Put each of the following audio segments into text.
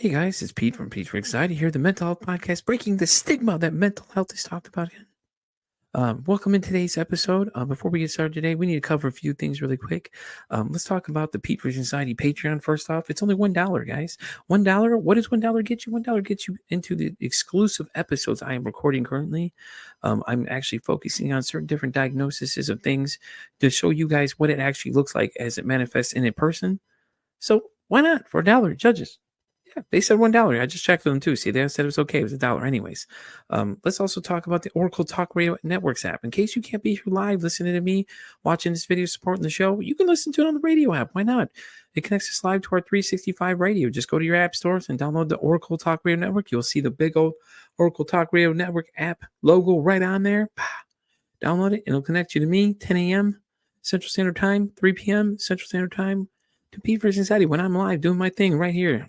Hey guys, it's Pete from Pete for Anxiety here, the mental health podcast, breaking the stigma that mental health is talked about again. Welcome in today's episode. Before we get started today, we need to cover a few things really quick. Let's talk about the Pete for Anxiety Patreon first off. It's only $1, guys. $1. What does $1 get you? $1 gets you into the exclusive episodes I am recording currently. I'm actually focusing on certain different diagnoses of things to show you guys what it actually looks like as it manifests in a person. So why not for $1, judges? Yeah, they said $1. I just checked with them too. See, they said it was okay. It was $1 anyways. Let's also talk about the Oracle Talk Radio Networks app. In case you can't be here live listening to me, watching this video, supporting the show, you can listen to it on the radio app. Why not? It connects us live to our 365 radio. Just go to your app stores and download the Oracle Talk Radio Network. You'll see the big old Oracle Talk Radio Network app logo right on there. Download it, and it'll connect you to me, 10 a.m. Central Standard Time, 3 p.m. Central Standard Time, to Pete for Anxiety when I'm live doing my thing right here,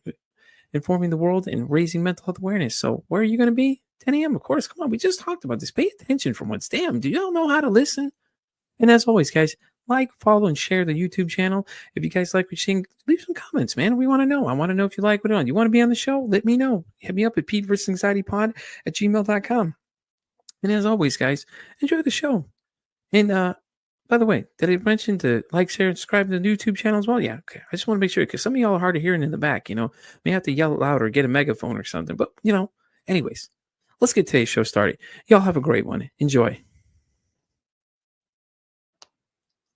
informing the world and raising mental health awareness. So where are you going to be? 10 a.m., of course. Come on, we just talked about this. Pay attention for once. Damn, do y'all know how to listen? And as always, guys, like, follow, and share the YouTube channel. If you guys like what you're seeing, leave some comments, man. We want to know. I want to know if you like what you're on. You want to be on the show? Let me know. Hit me up at PeteVersusAnxietyPod@gmail.com. And as always, guys, enjoy the show. And by the way, did I mention to like, share, and subscribe to the YouTube channel as well? Yeah, okay. I just want to make sure because some of y'all are hard of hearing in the back, may have to yell loud or get a megaphone or something. But, anyways, let's get today's show started. Y'all have a great one. Enjoy.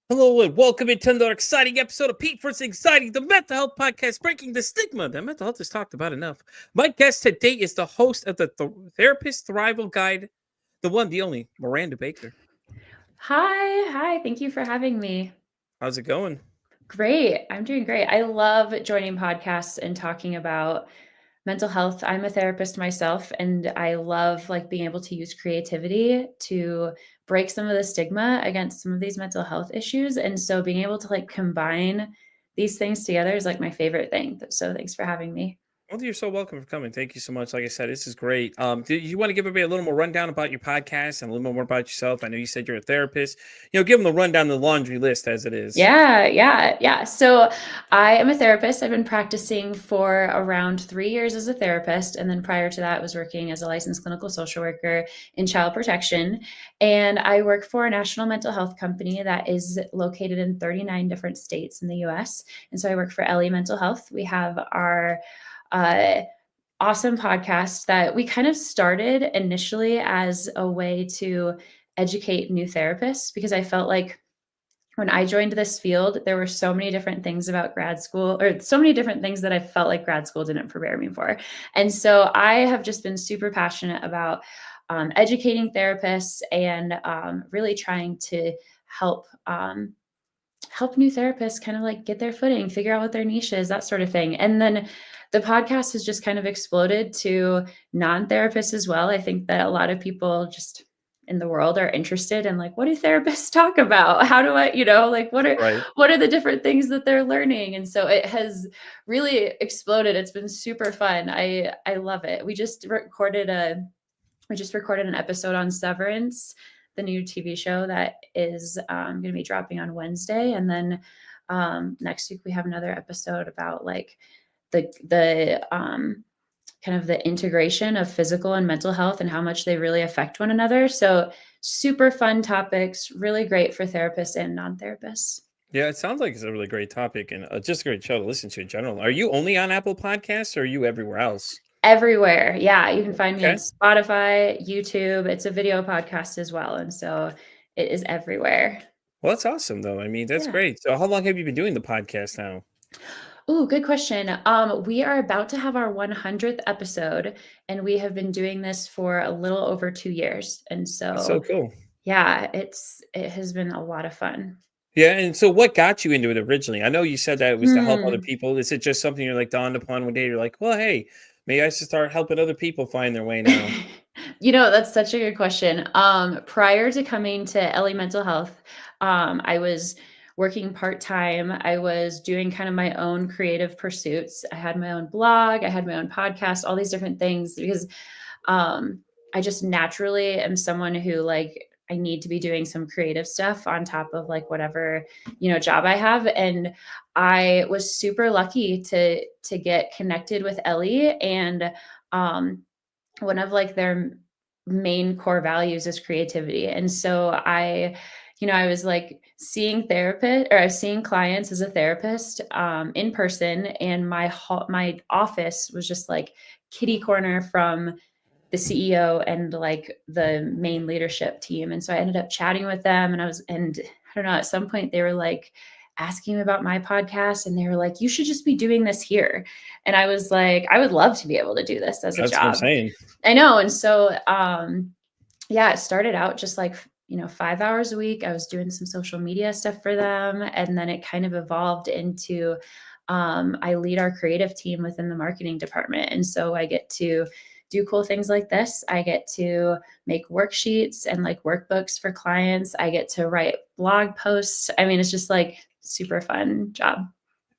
Hello and welcome into another exciting episode of Pete vs. Anxiety, the mental health podcast, breaking the stigma that mental health is talked about enough. My guest today is the host of the Therapist Thrival Guide, the one, the only, Miranda Baker. Hi. Thank you for having me. How's it going? Great. I'm doing great. I love joining podcasts and talking about mental health. I'm a therapist myself, and I love being able to use creativity to break some of the stigma against some of these mental health issues. And so being able to combine these things together is my favorite thing. So thanks for having me. Well, you're so welcome for coming. Thank you so much. Like I said, this is great. Do you want to give everybody a little more rundown about your podcast and a little more about yourself? I know you said you're a therapist. Give them the rundown, the laundry list as it is. Yeah. So I am a therapist. I've been practicing for around 3 years as a therapist. And then prior to that, I was working as a licensed clinical social worker in child protection. And I work for a national mental health company that is located in 39 different states in the US. And so I work for LE Mental Health. We have our awesome podcast that we kind of started initially as a way to educate new therapists, because I felt like when I joined this field, there were so many different things about grad school, or so many different things that I felt like grad school didn't prepare me for. And so I have just been super passionate about educating therapists and really trying to help new therapists kind of get their footing, figure out what their niche is, that sort of thing. And then the podcast has just kind of exploded to non-therapists as well. I think that a lot of people just in the world are interested in what do therapists talk about? How do I, what are the different things that they're learning? And so it has really exploded. It's been super fun. I love it. We just recorded an episode on Severance, the new TV show that is going to be dropping on Wednesday. And then next week we have another episode about the kind of the integration of physical and mental health and how much they really affect one another. So super fun topics, really great for therapists and non-therapists. Yeah, it sounds like it's a really great topic and just a great show to listen to in general. Are you only on Apple Podcasts or are you everywhere else? Everywhere. Yeah, you can find me on Spotify, YouTube. It's a video podcast as well. And so it is everywhere. Well, that's awesome, though. I mean, that's great. So how long have you been doing the podcast now? Oh, good question. We are about to have our 100th episode, and we have been doing this for a little over 2 years. And That's so cool. Yeah, it has been a lot of fun. Yeah, and so what got you into it originally? I know you said that it was to help other people. Is it just something you're dawned upon one day? You're like, well, hey, maybe I should start helping other people find their way now. That's such a good question. Prior to coming to LA Mental Health, I was working part-time. I was doing kind of my own creative pursuits. I had my own blog, I had my own podcast, all these different things, because I just naturally am someone who I need to be doing some creative stuff on top of like whatever, job I have. And I was super lucky to get connected with Ellie, and one of like their main core values is creativity. And so I was like seeing therapist, or I was seeing clients as a therapist in person, and my office was just like kitty corner from the CEO and like the main leadership team. And so I ended up chatting with them, and I don't know, at some point they were like asking me about my podcast, and they were like, you should just be doing this here. And I was like, I would love to be able to do this as a That's what I'm job. saying. I know. And so, yeah, it started out just like, 5 hours a week. I was doing some social media stuff for them. And then it kind of evolved into, I lead our creative team within the marketing department. And so I get to do cool things like this. I get to make worksheets and like workbooks for clients. I get to write blog posts. I mean, it's just like super fun job.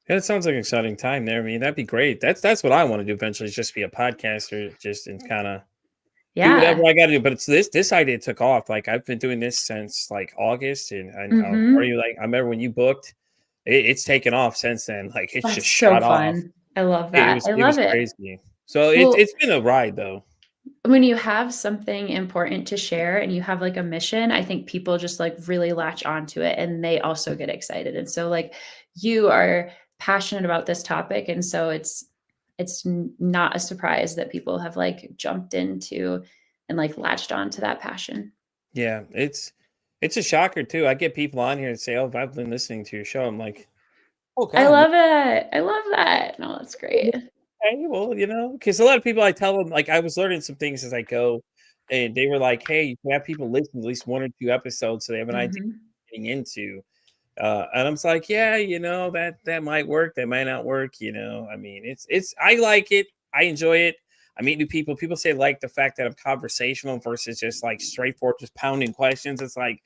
Yeah, it sounds like an exciting time there. I mean, that'd be great. That's what I want to do eventually, is just be a podcaster, just and kind of do whatever Yeah. I got to do. But it's this idea took off. Like I've been doing this since like August, and are Hmm. you like I remember when you booked, it's taken off since then. Like it's just That's so shot off. fun. I love It that. was I it was love it. crazy. So Well, it's been a ride though. when you have something important to share and you have like a mission, I think people just like really latch onto it, and they also get excited. And so like you are passionate about this topic, and so it's not a surprise that people have like jumped into and like latched onto that passion. Yeah, it's a shocker too. I get people on here and say, "Oh, I've been listening to your show." I'm like, "Oh I God, love it. I love that. No, that's great. okay, well, because a lot of people I tell them, like, I was learning some things as I go, and they were like, "Hey, you can have people listen to at least 1 or 2 episodes so they have an idea Hmm. what they're getting into." And I'm just like, "Yeah, that might work, that might not work, you know." I mean, it's I like it. I enjoy it. I meet new people. People say like the fact that I'm conversational versus just like straightforward, just pounding questions. It's like,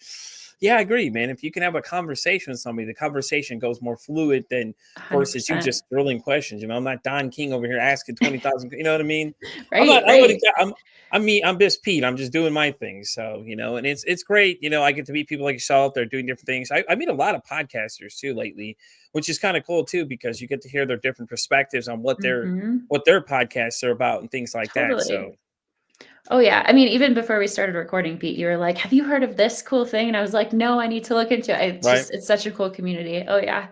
yeah, I agree, man. If you can have a conversation with somebody, the conversation goes more fluid than versus you 100%. just drilling questions. I'm not Don King over here asking 20,000. You know what I mean? I'm not. Right, I wouldn't. right. I'm me. I'm just Pete. I'm just doing my thing. So and it's great. I get to meet people like yourself. They're doing different things. I meet a lot of podcasters too lately, which is kind of cool too because you get to hear their different perspectives on Hmm. what their podcasts are about and things like that. Totally. So Oh yeah. I mean, even before we started recording, Pete, you were like, "Have you heard of this cool thing?" And I was like, "No, I need to look into it." right. It's such a cool community. Oh yeah.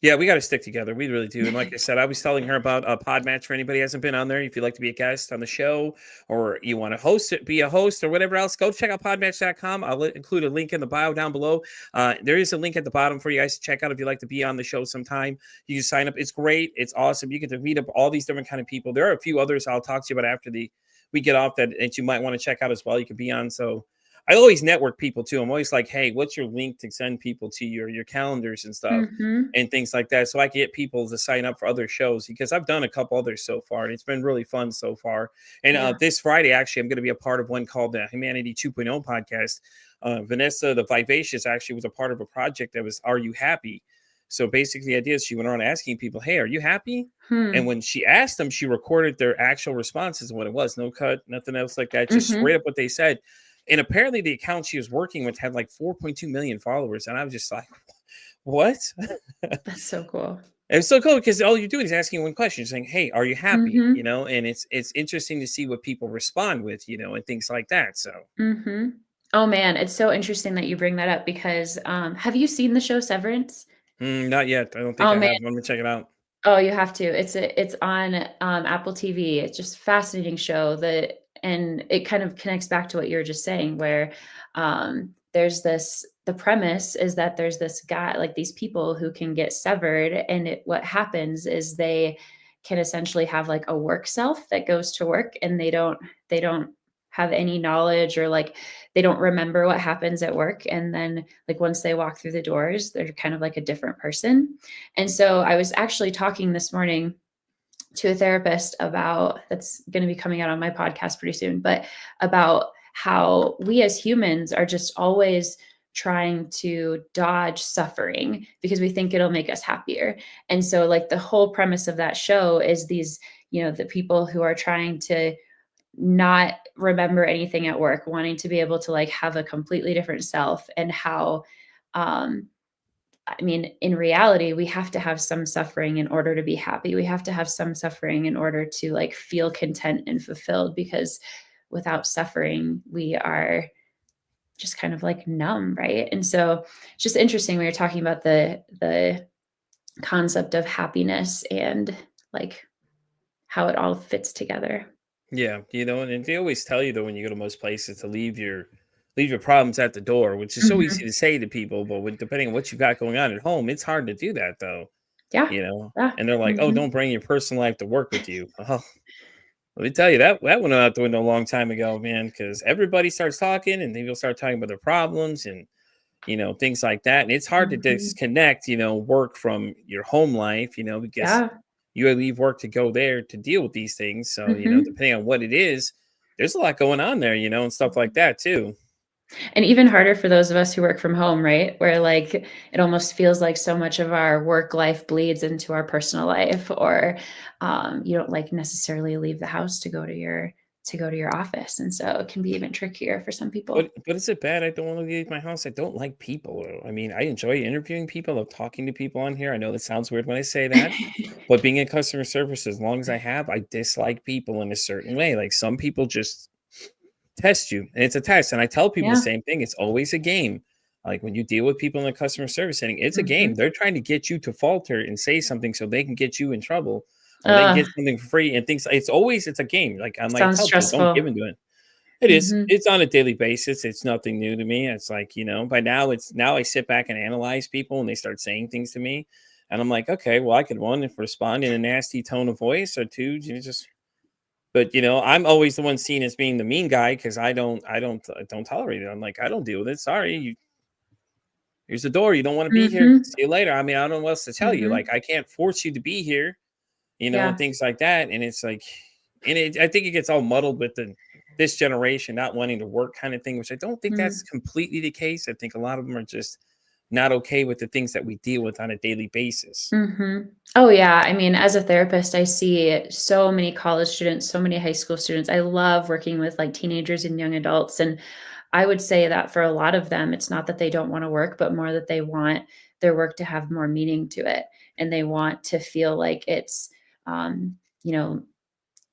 Yeah, we got to stick together. We really do. And like I said, I was telling her about a pod match for anybody who hasn't been on there. If you'd like to be a guest on the show or you want to host it, be a host or whatever else, go check out podmatch.com. I'll include a link in the bio down below. There is a link at the bottom for you guys to check out if you'd like to be on the show sometime. You can sign up. It's great. It's awesome. You get to meet up all these different kind of people. There are a few others I'll talk to you about after we get off that you might want to check out as well. You could be on. So I always network people too. I'm always like, hey, what's your link to send people to your calendars and stuff Hmm. and things like that. So I can get people to sign up for other shows because I've done a couple others so far and it's been really fun so far. And Yeah. this Friday, actually, I'm going to be a part of one called the Humanity 2.0 podcast. Vanessa, the Vivacious, actually was a part of a project that was Are You Happy? So basically, the idea is she went around asking people, hey, are you happy? And Hmm. when she asked them, she recorded their actual responses and what it was. No cut, nothing else like that. Just straight Hmm. up what they said. And apparently the account she was working with had like 4.2 million followers. And I was just like, what? That's so cool. It's so cool because all you're doing is asking one question, saying, hey, are you happy? Hmm. And it's interesting to see what people respond with, and things like that. So Hmm. Oh man, it's so interesting that you bring that up because have you seen the show Severance? not yet. I don't think Oh I man. have. Let me check it out. Oh, you have to. It's on, Apple TV. It's just a fascinating show that, and it kind of connects back to what you were just saying, where, the premise is that there's this guy, like these people who can get severed, and what happens is they can essentially have like a work self that goes to work, and they don't have any knowledge, or like they don't remember what happens at work, and then like once they walk through the doors, they're kind of like a different person. And so I was actually talking this morning to a therapist about, that's going to be coming out on my podcast pretty soon, but about how we as humans are just always trying to dodge suffering because we think it'll make us happier. And so like the whole premise of that show is these, the people who are trying to not remember anything at work, wanting to be able to like have a completely different self, and how um I mean, in reality, we have to have some suffering in order to be happy. We have to have some suffering in order to like feel content and fulfilled, because without suffering, we are just kind of like numb, right? And so it's just interesting when you're talking about the concept of happiness and like how it all fits together. Yeah, and they always tell you though when you go to most places to leave your problems at the door, which is so easy Mhm. to say to people, but depending on what you got going on at home, it's hard to do that though. Yeah. Yeah. And they're like, "Oh, Mhm. don't bring your personal life to work with you." Well, let me tell you that went out the window a long time ago, man. Because everybody starts talking, and people start talking about their problems and things like that. And it's hard to Mhm. disconnect, work from your home life, because Yeah. you leave work to go there to deal with these things. So, Mhm. depending on what it is, there's a lot going on there, and stuff like that too. And even harder for those of us who work from home, right? Where like it almost feels like so much of our work life bleeds into our personal life, or you don't like necessarily leave the house to go to your office, and so it can be even trickier for some people. But is it bad? I don't want to leave my house. I don't like people. I mean, I enjoy interviewing people, of talking to people on here. I know that sounds weird when I say that, but being in customer service as long as I have, I dislike people in a certain way. Like some people just test you, and it's a test. And I tell people the Yeah. same thing. It's always a game. Like when you deal with people in the customer service setting, it's a game. Mhm. They're trying to get you to falter and say something so they can get you in trouble or they can Ugh, get something for free and things. It's a game. Like I sounds tell people, don't give stressful. into it. It is. Mhm. It's on a daily basis. It's nothing new to me. It's like, by now now I sit back and analyze people and they start saying things to me. And I'm like, okay, well, I could one if respond in a nasty tone of voice or two, just but I'm always the one seen as being the mean guy because I don't tolerate it. I'm like, I don't deal with it. Sorry. Here's the door. You don't want to be here. Mhm. See you later. I mean, I don't know what else to tell you. Like, Mhm. I can't force you to be here, and Yeah. things like that. And it's like, I think it gets all muddled with this generation not wanting to work kind of thing, which I don't think that's Mm. completely the case. I think a lot of them are just not okay with the things that we deal with on a daily basis. Mhm. Oh, yeah. I mean, as a therapist, I see so many college students, so many high school students. I love working with like teenagers and young adults. And I would say that for a lot of them, it's not that they don't want to work, but more that they want their work to have more meaning to it. And they want to feel like it's, you know,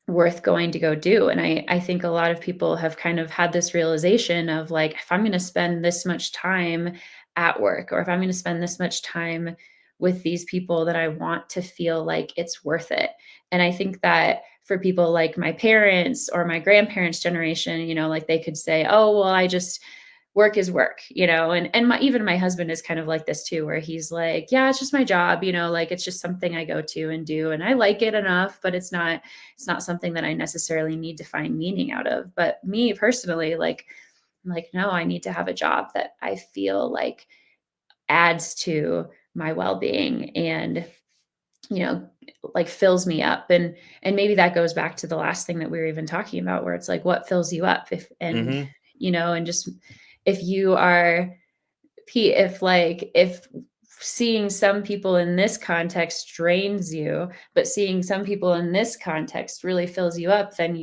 worth going to go do. And I think a lot of people have kind of had this realization of like, if I'm going to spend this much time at work, or if I'm going to spend this much time with these people, that I want to feel like it's worth it. And I think that for people like my parents or my grandparents' generation, like they could say, oh, well, I just work is work, and even my husband is kind of like this too, where he's like, yeah, it's just my job, like it's just something I go to and do, and I like it enough, but it's not something that I necessarily need to find meaning out of. But me personally, like, I'm like, no, I need to have a job that I feel like adds to my well-being, and you know like fills me up. And maybe that goes back to the last thing that we were even talking about, where it's like, what fills you up? If and Hmm. and just if you are if seeing some people in this context drains you, but seeing some people in this context really fills you up, then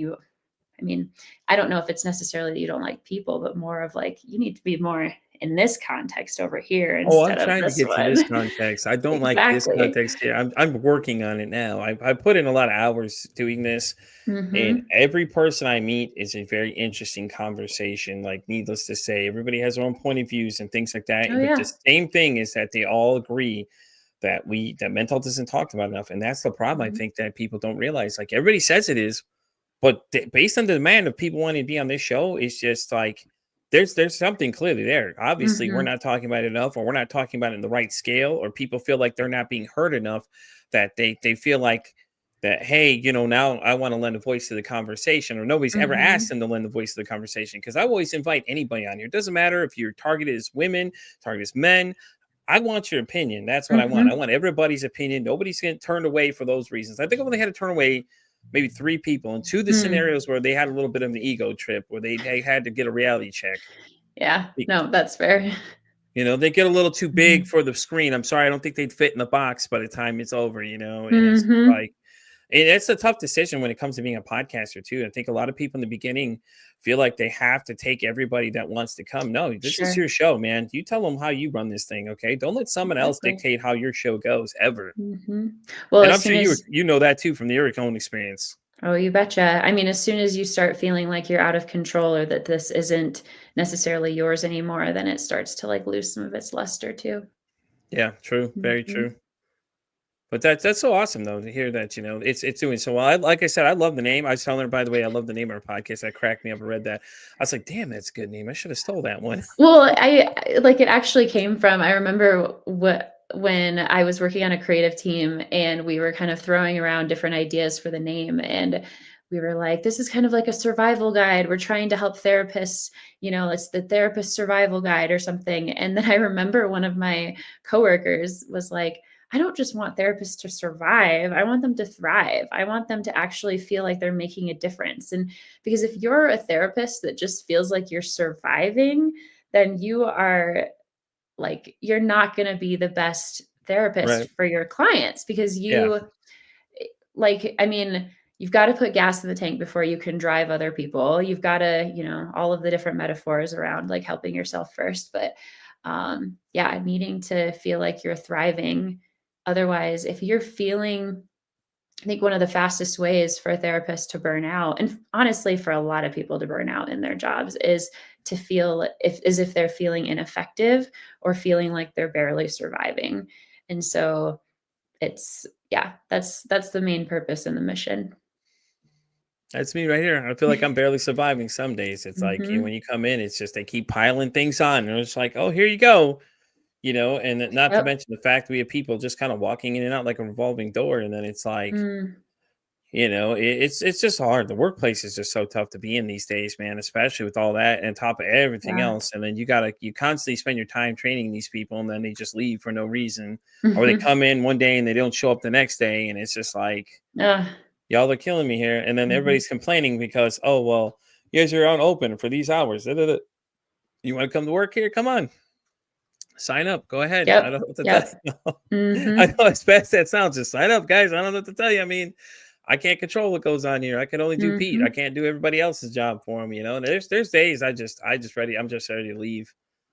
I mean, I don't know if it's necessarily that you don't like people, but more of like, you need to be more in this context over here Oh, I'm instead of trying to this get to this one. context. I don't like this Exactly. context here. I'm working on it now. I put in a lot of hours doing this, and Mhm. every person I meet is a very interesting conversation. Like, needless to say, everybody has their own point of views and things like that. Oh, But the yeah. same thing is that they all agree that mental health isn't talked about enough, and that's the problem. I Mhm. think that people don't realize. Like everybody says it is, but based on the demand of people wanting to be on this show, it's just like there's something clearly there. Obviously, we're Mhm. not talking about it enough, or we're not talking about it in the right scale, or people feel like they're not being heard enough. That they feel like that. Hey, now I want to lend a voice to the conversation, or nobody's ever asked Mhm. them to lend a voice to the conversation. Because I always invite anybody on here. It doesn't matter if your target is women, target is men. I want your opinion. That's what I want. I Mhm. want everybody's opinion. Nobody's getting turned away for those reasons. I think I've only had to turn away maybe three people, and two of the Mm. scenarios where they had a little bit of an ego trip, where they had to get a reality check. Yeah. Be- No, that's fair. they get a little too big Mhm. for the screen. I'm sorry, I don't think they'd fit in the box by the time it's over. And it's Mhm. like it's a tough decision when it comes to being a podcaster too. I think a lot of people in the beginning feel like they have to take everybody that wants to come. No, this is Sure. your show, man. You tell them how you run this thing, okay? Don't let someone else Exactly. dictate how your show goes ever. Well, And as I'm soon sure as you know that too from the your own experience. Oh, you betcha. I mean, as soon as you start feeling like you're out of control or that this isn't necessarily yours anymore, then it starts to like lose some of its luster too. Yeah, true, very true. Mhm. But that's so awesome though to hear that it's doing so well. Like I said, I love the name. I was telling her, by the way, I love the name of our podcast. That cracked me up. I read that. I was like, damn, that's a good name. I should have stole that one. Well, like, it actually came from I remember when I was working on a creative team and we were kind of throwing around different ideas for the name, and we were like, "This is kind of like a survival guide. We're trying to help therapists, it's the therapist survival guide or something." And then I remember one of my coworkers was like, "I don't just want therapists to survive. I want them to thrive. I want them to actually feel like they're making a difference." And because if you're a therapist that just feels like you're surviving, then you are like, you're not going to be the best therapist Right. for your clients because Yeah. like, I mean, you've got to put gas in the tank before you can drive other people. You've got to, all of the different metaphors around like helping yourself first. But yeah, needing to feel like you're thriving. Otherwise, if you're feeling I think one of the fastest ways for a therapist to burn out, and honestly, for a lot of people to burn out in their jobs, is to feel as if they're feeling ineffective or feeling like they're barely surviving. And so yeah, that's the main purpose and the mission. That's me right here. I feel like I'm barely surviving some days. It's like when Hmm. you come in, it's just they keep piling things on. And it's like, oh, here you go. And not to Yep. mention the fact we have people just kind of walking in and out like a revolving door. And then it's like, Mm, it's just hard. The workplace is just so tough to be in these days, man, especially with all that and top of everything yeah. else. And then you constantly spend your time training these people and then they just leave for no reason. Or they Hmm. come in one day and they don't show up the next day. And it's just like, Uh, y'all are killing me here. And then mhm. everybody's complaining because, oh, well, you guys are on open for these hours. Da, da, da. You want to come to work here? Come on, sign up. Go ahead. I Yep. don't know what to tell Yep. you. I Hmm. know as bad as that sounds. Just sign up, guys. I don't know what to tell you. I mean, I can't control what goes on here. I can only do Pete. I Hmm. can't do everybody else's job for him. There's days I just ready. I'm just ready to leave.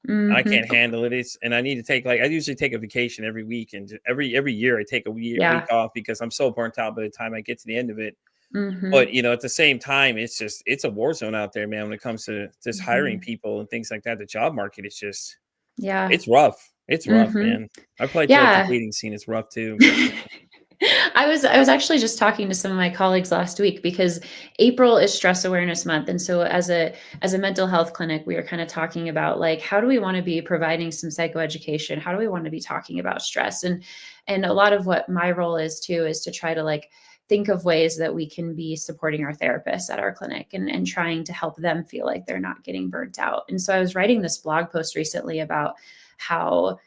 I Hmm. can't handle it. And I need to take I usually take a vacation every week and every year I take a week Yeah. off because I'm so burnt out by the time I get to the end of it. But, Hmm. at the same time, it's a war zone out there, man, when it comes to just hiring Hmm. people and things like that. The job market is just Yeah. it's rough. It's rough, Hmm. man. I probably feel like the Yeah. dating scene is rough too. I was actually just talking to some of my colleagues last week because April is stress awareness month, and so as a mental health clinic, we are kind of talking about like how do we want to be providing some psychoeducation? How do we want to be talking about stress? And a lot of what my role is too is to try to like think of ways that we can be supporting our therapists at our clinic and trying to help them feel like they're not getting burnt out. And so I was writing this blog post recently about how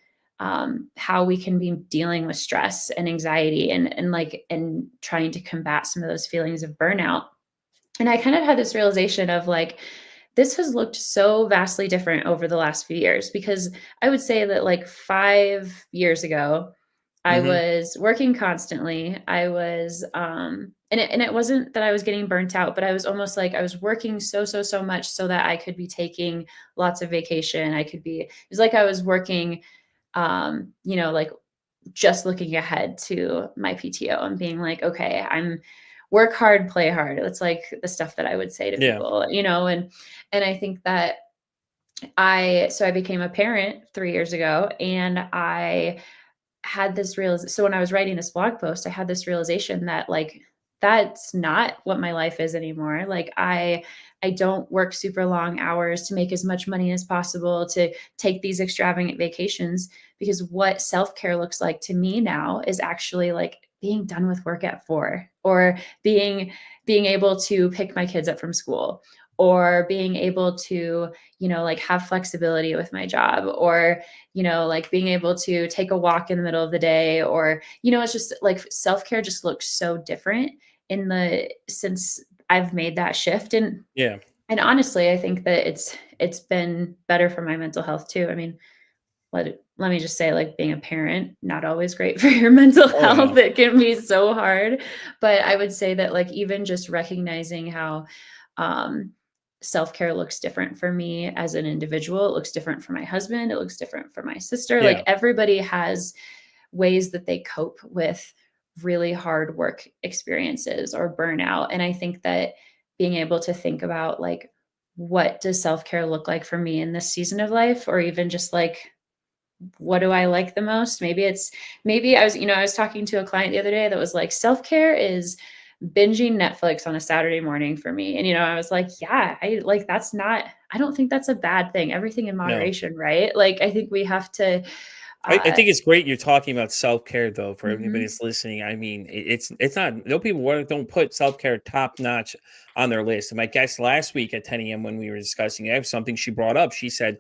how we can be dealing with stress and anxiety and trying to combat some of those feelings of burnout. And I kind of had this realization of like, this has looked so vastly different over the last few years because I would say that like 5 years ago, I Mhm. was working constantly. I was, and it wasn't that I was getting burnt out, but I was almost like I was working so much so that I could be taking lots of vacation. It was like I was working like just looking ahead to my PTO and being like, okay, I'm work hard, play hard. It's like the stuff that I would say to Yeah. people, and I think that I became a parent 3 years ago, and I had this so when I was writing this blog post, I had this realization that like that's not what my life is anymore. Like I don't work super long hours to make as much money as possible to take these extravagant vacations because what self-care looks like to me now is actually like being done with work at 4 or being able to pick my kids up from school or being able to like have flexibility with my job or like being able to take a walk in the middle of the day or, it's just like self-care just looks so different since I've made that shift. Yeah. And honestly, I think that it's been better for my mental health too. I mean, let me just say, like, being a parent, not always great for your mental Oh health. no. It can be so hard. But I would say that, like, even just recognizing how um, self-care looks different for me as an individual, it looks different for my husband, it looks different for my sister. Like, Yeah. everybody has ways that they cope with really hard work experiences or burnout. And I think that being able to think about, like, what does self-care look like for me in this season of life, or even just like, what do I like the most? Maybe I was talking to a client the other day that was like, self-care is binging Netflix on a Saturday morning for me. And I was like, yeah, I don't think that's a bad thing. Everything in No. moderation, right? Like, I think we have to I uh think it's great you're talking about self-care though for everybody mhm, that's listening. I mean, it's not no people don't put self-care top notch on their list. And my guest last week at 10 a.m. when we were discussing it, something she brought up. She said,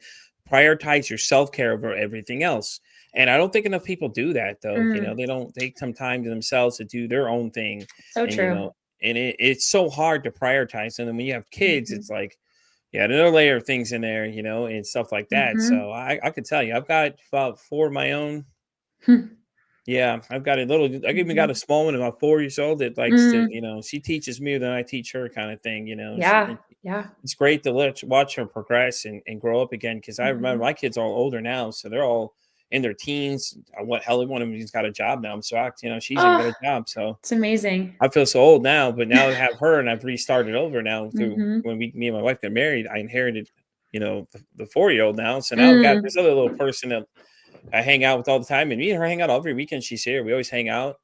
prioritize your self-care over everything else. And I don't think enough people do that though. mm, They don't take some time to themselves to do their own thing. so And true. and it's so hard to prioritize. And then when you have kids, Mhm, it's like yeah, another layer of things in there, and stuff like that. mhm. So I could tell you, I've got about four of my own. Hmm, Yeah, I've got a little. I even got a mhm. small one, about 4 years old, that likes to, Mm, she teaches me, then I teach her, kind of thing. yeah, yeah. It's great to watch her progress and grow up again. Because I remember Mhm. my kids are all older now, so they're all in their teens. What hell, one of them has got a job now. I'm shocked. She's even got Oh, a job. So it's amazing. I feel so old now, but now to have her and I've restarted over now through Mhm. when me and my wife got married, I inherited, the 4-year old now. So now I've got this Mm, other little person that I hang out with all the time, and me and her hang out every weekend. She's here. We always hang out,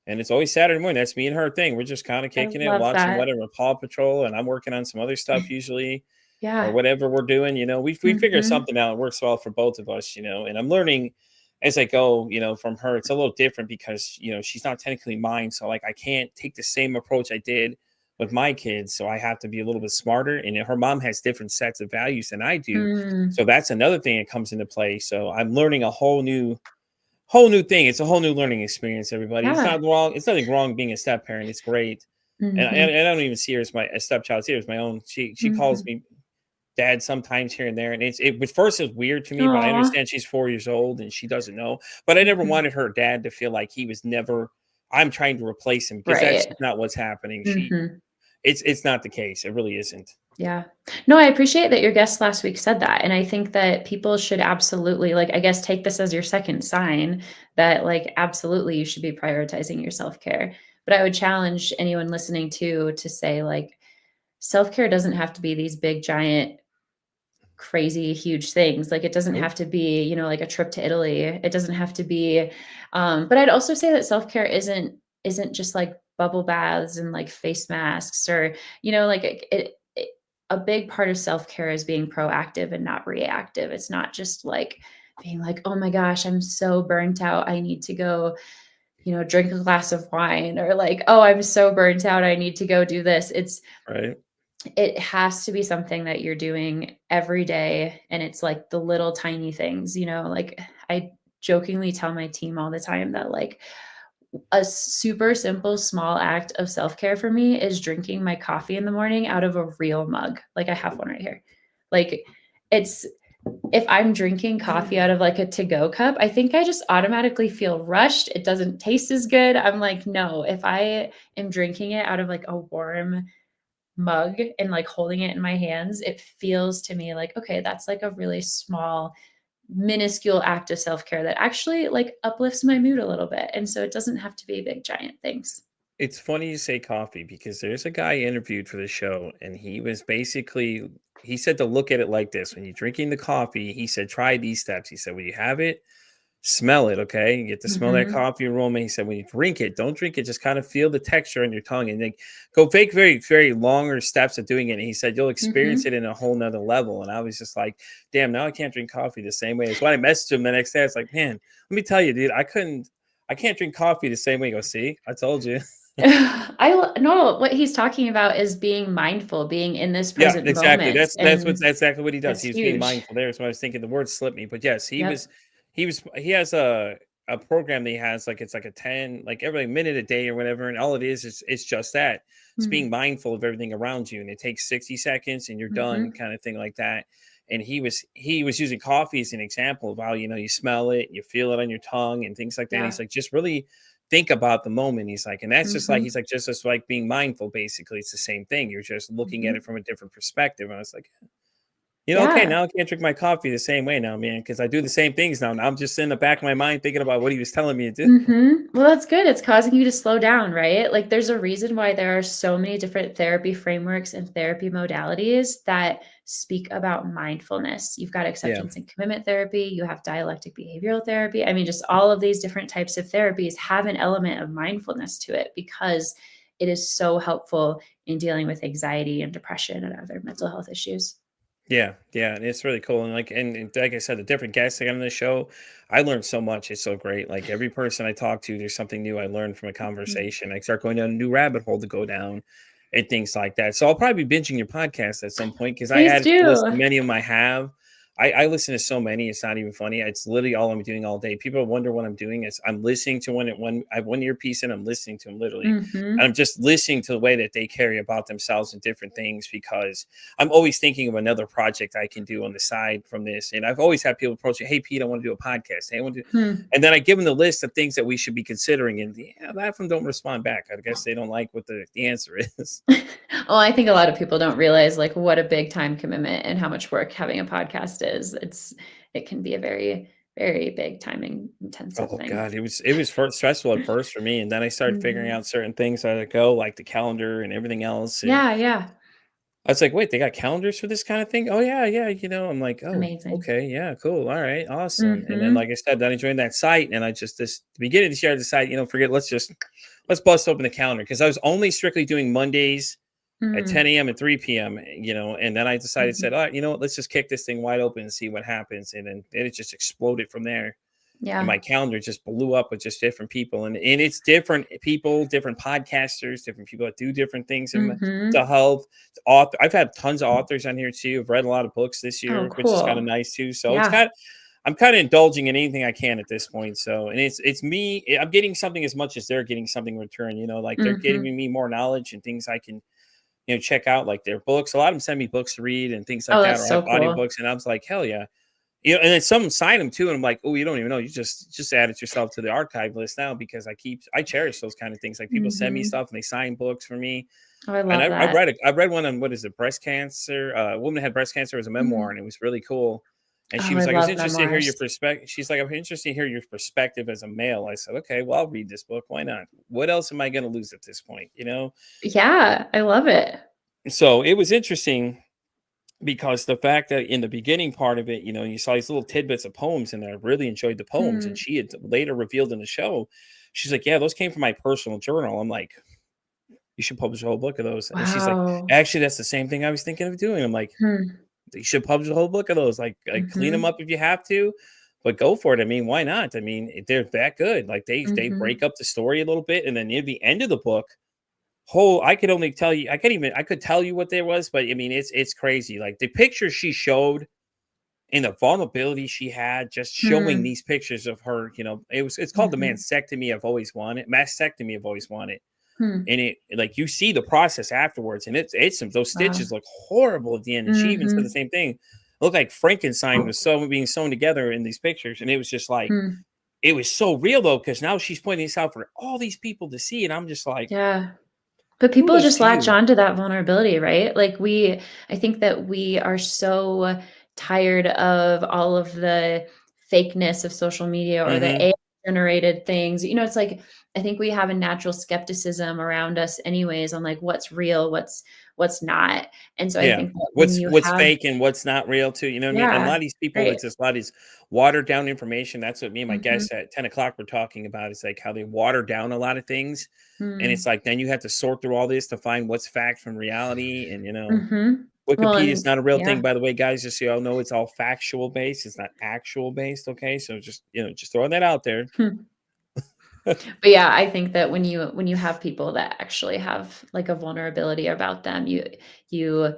and it's always Saturday morning. That's me and her thing. We're just kind of I kicking it, love watching that. whatever Paw Patrol, and I'm working on some other stuff usually, or Yeah. whatever we're doing. We figure Mhm. something out. It works well for both of us. And I'm learning as I go. From her, it's a little different because she's not technically mine, so like I can't take the same approach I did with my kids. So I have to be a little bit smarter. And her mom has different sets of values than I do, Mm, so that's another thing that comes into play. So I'm learning a whole new thing. It's a whole new learning experience, everybody. It's yeah. not wrong. It's nothing wrong being a step parent. It's great. And Mhm. I don't even see her as my a stepchild. I see her as my own. She calls Mhm. me dad sometimes here and there. And it at first is weird to me, but I Aw. understand she's 4 years old and she doesn't know. But I never Mhm. wanted her dad to feel like he was never I'm trying to replace him because that's Right. just not what's happening. Mhm. It's not the case. It really isn't. Yeah. No, I appreciate that your guest last week said that, and I think that people should absolutely, like, I guess, take this as your second sign that, like, absolutely you should be prioritizing your self-care. But I would challenge anyone listening to say, like, self-care doesn't have to be these big, giant, crazy huge things. Like, it doesn't Nope. have to be, like a trip to Italy. It doesn't have to be but I'd also say that self-care isn't just like bubble baths and like face masks, or like a big part of self-care is being proactive and not reactive. It's not just like being like, "Oh my gosh, I'm so burnt out. I need to go, drink a glass of wine," or like, "Oh, I'm so burnt out. I need to go do this." Right. It has to be something that you're doing every day, and it's like the little tiny things, like I jokingly tell my team all the time that, like, a super simple small act of self-care for me is drinking my coffee in the morning out of a real mug. Like, I have one right here. Like, it's if I'm drinking coffee out of like a to-go cup, I think I just automatically feel rushed. It doesn't taste as good. I'm like, no, if I am drinking it out of like a warm mug and like holding it in my hands, it feels to me like, okay, that's like a really small, minuscule act of self-care that actually like uplifts my mood a little bit. And so it doesn't have to be big giant things. It's funny you say coffee because there's a guy interviewed for the show, and he said to look at it like this: when you're drinking the coffee, he said, try these steps. He said, when you have it, smell it, okay? You get to smell that Mhm. coffee aroma. He said, when you drink it, don't drink it, just kind of feel the texture on your tongue, and then go take very, very longer steps of doing it. And he said, you'll experience it Mhm. in a whole nother level. And I was just like, damn, now I can't drink coffee the same way. That's why I messaged him the next day. It's like, man, let me tell you, dude, I can't drink coffee the same way. He goes, see, I told you. No, what he's talking about is being mindful, being in this Yeah, present exactly. moment, That's and exactly what he does. that's He was being huge. mindful there. So I was thinking the word slipped me. But yes, Yep. he has a program that he has, like it's like a 10, like every minute a day or whatever. And all it is it's just that. It's being Mm. mindful of everything around you. And it takes 60 seconds and you're done, Mhm. kind of thing like that. and he was using coffee as an example of how, you smell it, you feel it on your tongue and things like that. And Yeah. he's like, just really think about the moment. He's like, and that's just like, he's Mhm. like, just as like being mindful, basically. It's the same thing. You're just looking at it Mhm. from a different perspective. And I was like, okay, Yeah. now I can't drink my coffee the same way now, man, because I do the same things now. Now I'm just in the back of my mind thinking about what he was telling me to do. Mhm. Well, that's good. It's causing you to slow down, right? Like, there's a reason why there are so many different therapy frameworks and therapy modalities that speak about mindfulness. You've got Yeah. acceptance and commitment therapy, you have dialectic behavioral therapy. I mean, just all of these different types of therapies have an element of mindfulness to it because it is so helpful in dealing with anxiety and depression and other mental health issues. Yeah, yeah, and it's really cool. And like I said, the different guests I got on the show, I learned so much. It's so great. Like every person I talk to, there's something new I learned from a Mhm. conversation. I start going down a new rabbit hole to go down and things like that. So I'll probably be binging your podcast at some point because I Please added to the list do. of many of them I have. I listen to so many, it's not even funny. It's literally all I'm doing all day. People wonder what I'm doing. It's I'm listening to one I have one earpiece and I'm listening to them literally. And Mhm. I'm just listening to the way that they carry about themselves and different things because I'm always thinking of another project I can do on the side from this. And I've always had people approach me, "Hey Pete, I want to do a podcast. Hey, I want to," Hmm. and then I give them the list of things that we should be considering. And yeah, a lot of them don't respond back. I guess they don't like what the answer is. Well, I think a lot of people don't realize, like, what a big time commitment and how much work having a podcast is. It can be a very, very big timing intensive Oh thing. God, it was first stressful at first for me, and then I started figuring Mhm. out certain things as I go, like the calendar and everything else. And Yeah, yeah. I was like, "Wait, they got calendars for this kind of thing?" "Oh, yeah, yeah," I'm like, "Oh, Amazing. okay, yeah, cool, alright, awesome." And then, like Mhm. I said, then I joined that site, and I just this the beginning of this year, I decided, forget let's bust open the calendar because I was only strictly doing Mondays at Mm. 10 a.m. and 3 p.m., and then I decided, said, Mhm. "Alright, you know what, let's just kick this thing wide open and see what happens," and then it just exploded from there. And Yeah. my calendar just blew up with just different people, and it's different people, different podcasters, different people that do different things in mental Mhm. health. Author, I've had tons of authors on here too. I've read a lot of books this Oh, year, which is kind of cool. nice too. So Yeah. I'm kind of indulging in anything I can at this point. So, and it's me. I'm getting something as much as they're getting something in return. Like they're Mhm. giving me more knowledge and things I can check out, like their books. A lot of them send me books to read and things like Oh, that, that's or I have so cool. audiobooks, and I was like, hell yeah. And then some sign them too, and I'm like, "Oh, you don't even know. You just added yourself to the archive list now because I cherish those kind of things. Like people send me Mhm. stuff and they sign books for me. Oh, I And love I've that. read I read one on what is it, breast cancer. A woman had breast cancer as a memoir, Mm. and it was really cool. And she Oh, I was like, "I was love interested to hear your memoirs. perspective." She's like, "I'm interested to hear your perspective as a male." I said, "Okay, well, I'll read this book. Why not? What else am I going to lose at this point?" Yeah, I love it. So it was interesting because the fact that in the beginning part of it, you saw these little tidbits of poems in there. I really enjoyed the poems. And Hmm. she had later revealed in the show, she's like, "Yeah, those came from my personal journal." I'm like, "You should publish a whole book of those." And she's like, Wow. "Actually, that's the same thing I was thinking of doing." I'm like, Hmm. "You should publish a whole book of those. Like clean them up Mhm. if you have to, but go for it. I mean, why not? I mean, they're that good. Like they break Mhm. up the story a little bit, and then near the end of the book, whole I could only tell you I could tell you what there was, but I mean it's crazy. Like the pictures she showed and the vulnerability she had just showing Hmm. these pictures of her, it's called the Mhm. mastectomy I've always wanted. Hmm. And it like you see the process afterwards, and it's some those Wow. stitches look horrible at the end. And she even said the Mhm. same thing. It looked like Frankenstein was being sewn together in these pictures. And it was just like Hmm. it was so real though, because now she's pointing this out for all these people to see. And I'm just like, Yeah. But people kudos just to latch you. on to that vulnerability, right? Like I think that we are so tired of all of the fakeness of social media or the Hmm. AI generated things. It's like I think we have a natural skepticism around us anyways on like what's real, what's not. And so I Yeah. think that when What's you what's have fake and what's not real too, you know what I mean? And a lot yeah, of these people, right. it's just a lot of these watered down information. That's what me and my Mhm. guests at 10 o'clock were talking about. It's like how they water down a lot of things. And it's Mm. like then you have to sort through all this to find what's fact from reality. And Mhm. Well, Wikipedia is and not a real thing, yeah. by the way, guys. Just so y'all know, it's all factual based. It's not actual based. Okay. So just throwing that out there. Hmm. But yeah, I think that when you have people that actually have like a vulnerability about them, you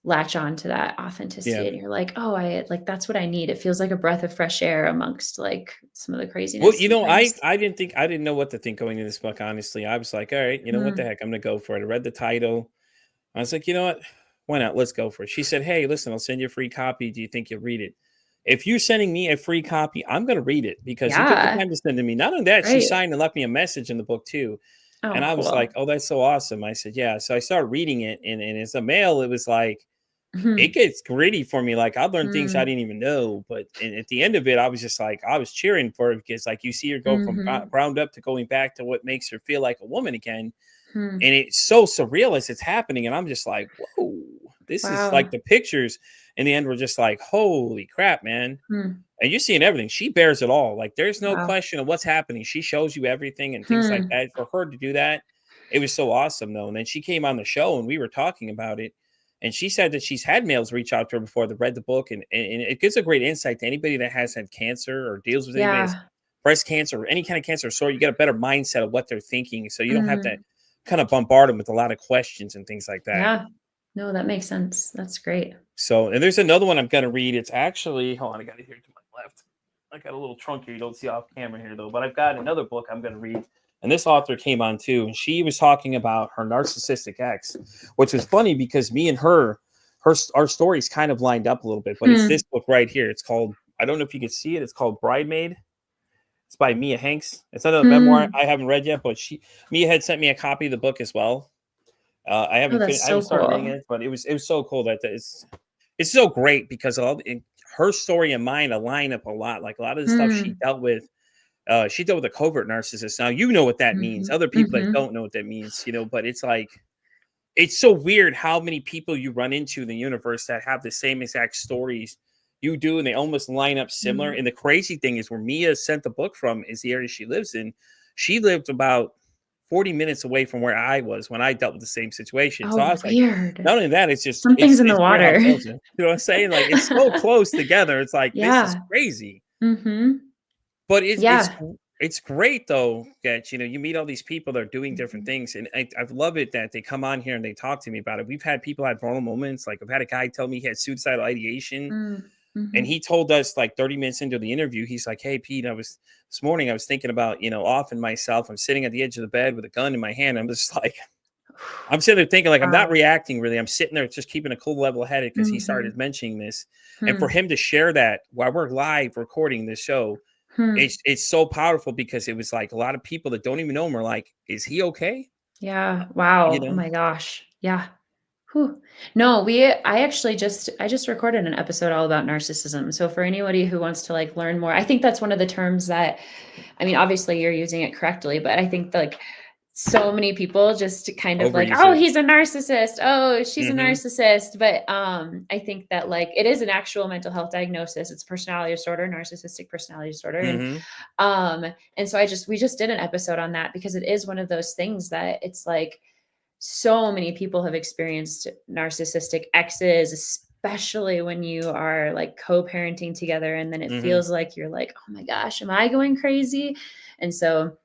latch on to that Yeah. authenticity and you're like, "Oh, I like that's what I need." It feels like a breath of fresh air amongst like some of the Well, craziness I sometimes. I didn't think I didn't know what to think going into this book, honestly. I was like, all right, what the Mm. heck? I'm gonna go for it. I read the title. I was like, you know what? Why not? Let's go for it. She said, hey, listen, I'll send you a free copy. Do you think you'll read it? If you're sending me a free copy, I'm going to read it because you took the Yeah. time to send it to me. Not only that, she Right. signed and left me a message in the book too. Oh, And I was like, cool. oh, that's so awesome. I said, yeah. So I started reading it. And as a male, it was like, it Mhm. gets gritty for me. Like I learned things I Mm. didn't even know. But at the end of it, I was just like, I was cheering for her because like you see her go from Mhm. ground up to going back to what makes her feel like a woman again. Hmm. And it's so surreal as it's happening. And I'm just like, whoa, this is like Wow. the pictures in the end were just like, holy crap, man. Hmm. And you're seeing everything. She bears it all. Like there's no Wow. question of what's happening. She shows you everything and things like Hmm. that. For her to do that, it was so awesome though. And then she came on the show and we were talking about it. And she said that she's had males reach out to her before that read the book. And it gives a great insight to anybody that has had cancer or deals with anybody that's Yeah. breast cancer or any kind of cancer. So you get a better mindset of what they're thinking. So you don't have to Mm. kind of bombard them with a lot of questions and things like that. Yeah. No, that makes sense. That's great. So, and there's another one I'm going to read. It's actually, hold on, I got it here to my left. I got a little trunk here. You don't see off camera here though, but I've got another book I'm going to read. And this author came on too, and she was talking about her narcissistic ex, which was funny because me and our stories kind of lined up a little bit. But it's Hmm. this book right here. It's called, I don't know if you can see it. It's called Bridemaid. It's by Mia Hanks. It's another memoir Hmm. I haven't read yet, but Mia had sent me a copy of the book as well. Oh, that's I haven't so started reading cool. it, but it was so cool that it's so great because her story and mine align up a lot. Like a lot of the stuff Hmm. she dealt with a covert narcissist. Now you know what that means. Mhm. Other people that Mhm. don't know what that means, but it's like it's so weird how many people you run into in the universe that have the same exact stories you do, and they almost line up similar. Mm. And the crazy thing is, where Mia sent the book from is the area she lives in. She lived about 40 minutes away from where I was when I dealt with the same situation. So I Oh, was like, weird. not only that, it's just Something's in the it's weird how water. it tells you. You know what I'm saying? Like it's so close together. It's like this is Yeah. crazy. Mhm. But Yeah. it's great though that you meet all these people that are doing different Mhm. things, and I love it that they come on here and they talk to me about it. We've had people had vulnerable moments. Like I've had a guy tell me he had suicidal ideation, Mm. and Mhm. he told us like 30 minutes into the interview, he's like, "Hey Pete, I was this morning I was thinking about offing myself. I'm sitting at the edge of the bed with a gun in my hand. I'm just like." I'm sitting there thinking, like, I'm not Wow. reacting really. I'm sitting there just keeping a cool level headed because he Mhm. started mentioning this. And for Hmm. him to share that while we're live recording this show, Hmm. it's so powerful because it was like a lot of people that don't even know him are like, "Is he okay?" Yeah. You Wow. Oh know? my gosh. Yeah. Whew. No, I just recorded an episode all about narcissism. So for anybody who wants to like learn more, I think that's one of the terms that I mean, obviously you're using it correctly, but I think like so many people just kind of like, Overuse oh, it. he's a narcissist. Oh, she's a Mhm. narcissist. But I think that like it is an actual mental health diagnosis. It's personality disorder, narcissistic personality disorder. Mhm. Um, and so we just did an episode on that because it is one of those things that it's like so many people have experienced narcissistic exes, especially when you are like co-parenting together and then it Mhm. feels like you're like, oh my gosh, am I going crazy? And so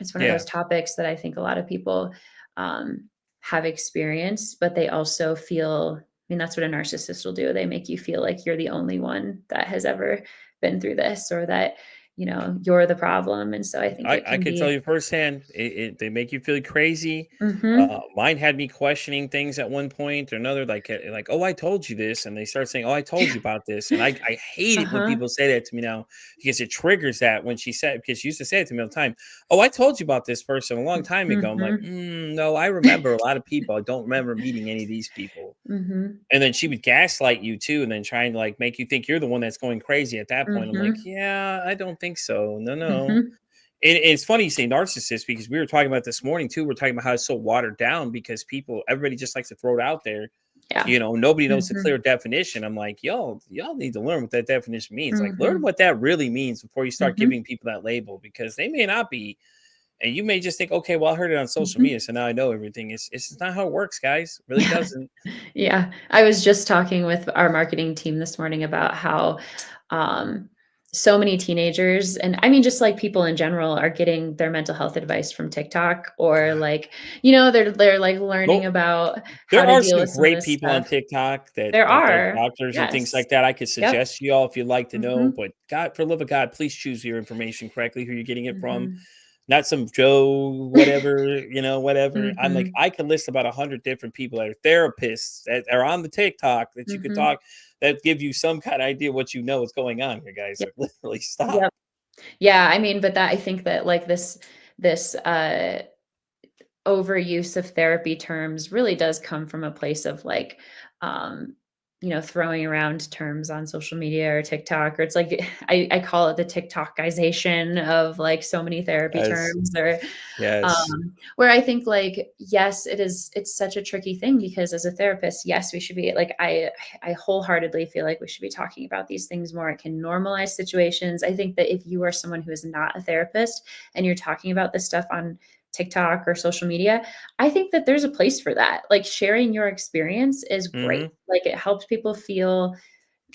it's one of Yeah. those topics that I think a lot of people um, have experienced, but they also feel, I mean, that's what a narcissist will do. They make you feel like you're the only one that has ever been through this or that, you're the problem. And so I think it I can could tell be, you firsthand, they make you feel crazy. mm-hmm, Mine had me questioning things at one point or another, like, oh, I told you this, and they start saying, oh, I told you about this, and I hate it when uh-huh, people say that to me now because it triggers that when she said because she used to say it to me all the time. Oh, I told you about this person a long time ago. I'm like, mm-hmm, no, I remember a lot of people. I don't remember meeting any of these people. mm-hmm, And then she would gaslight you too, and then trying to like make you think you're the one that's going crazy. At that point, I'm like, mm-hmm, yeah, I don't think so. No, no. mm-hmm. It's funny you say narcissist because we were talking about this morning too. We're talking about how it's so watered down because everybody just likes to throw it out there. Yeah. Nobody knows the Mm-hmm, clear definition. I'm like, y'all need to learn what that definition means. Like, learn mm-hmm, what that really means before you start mm-hmm, giving people that label because they may not be. And you may just think, okay, well, I heard it on social mm-hmm. media, so now I know everything. It's not how it works, guys. It really Yeah. doesn't. Yeah. I was just talking with our marketing team this morning about how um, so many teenagers, and I mean, just like people in general, are getting their mental health advice from TikTok or God. like, they're like learning Well, about how there to are deal some with some of great this people on stuff. TikTok that There they're are. doctors and things Yes. like that. I could Yep. suggest to y'all if you'd like to know, Mm-hmm. but God, for the love of God, please choose your information correctly, who you're getting it from. Mm-hmm. not some Joe, whatever, whatever. I'm like, Mhm. I can list about 100 different people that are therapists that are on the TikTok that you could Mhm. talk that give you some kind of idea what what's going on here, guys. Yep. Like, literally, stop. Yep. Yeah, I mean, but that I think that like this overuse of therapy terms really does come from a place of like, um, throwing around terms on social media or TikTok, or it's like I call it the TikTokization of like so many therapy Yes, terms, or yes. where I think like, yes, it's such a tricky thing because as a therapist, yes, we should be like, I wholeheartedly feel like we should be talking about these things more. It can normalize situations. I think that if you are someone who is not a therapist and you're talking about this stuff on TikTok or social media, I think that there's a place for that. Like sharing your experience is great. Hmm. Like it helps people feel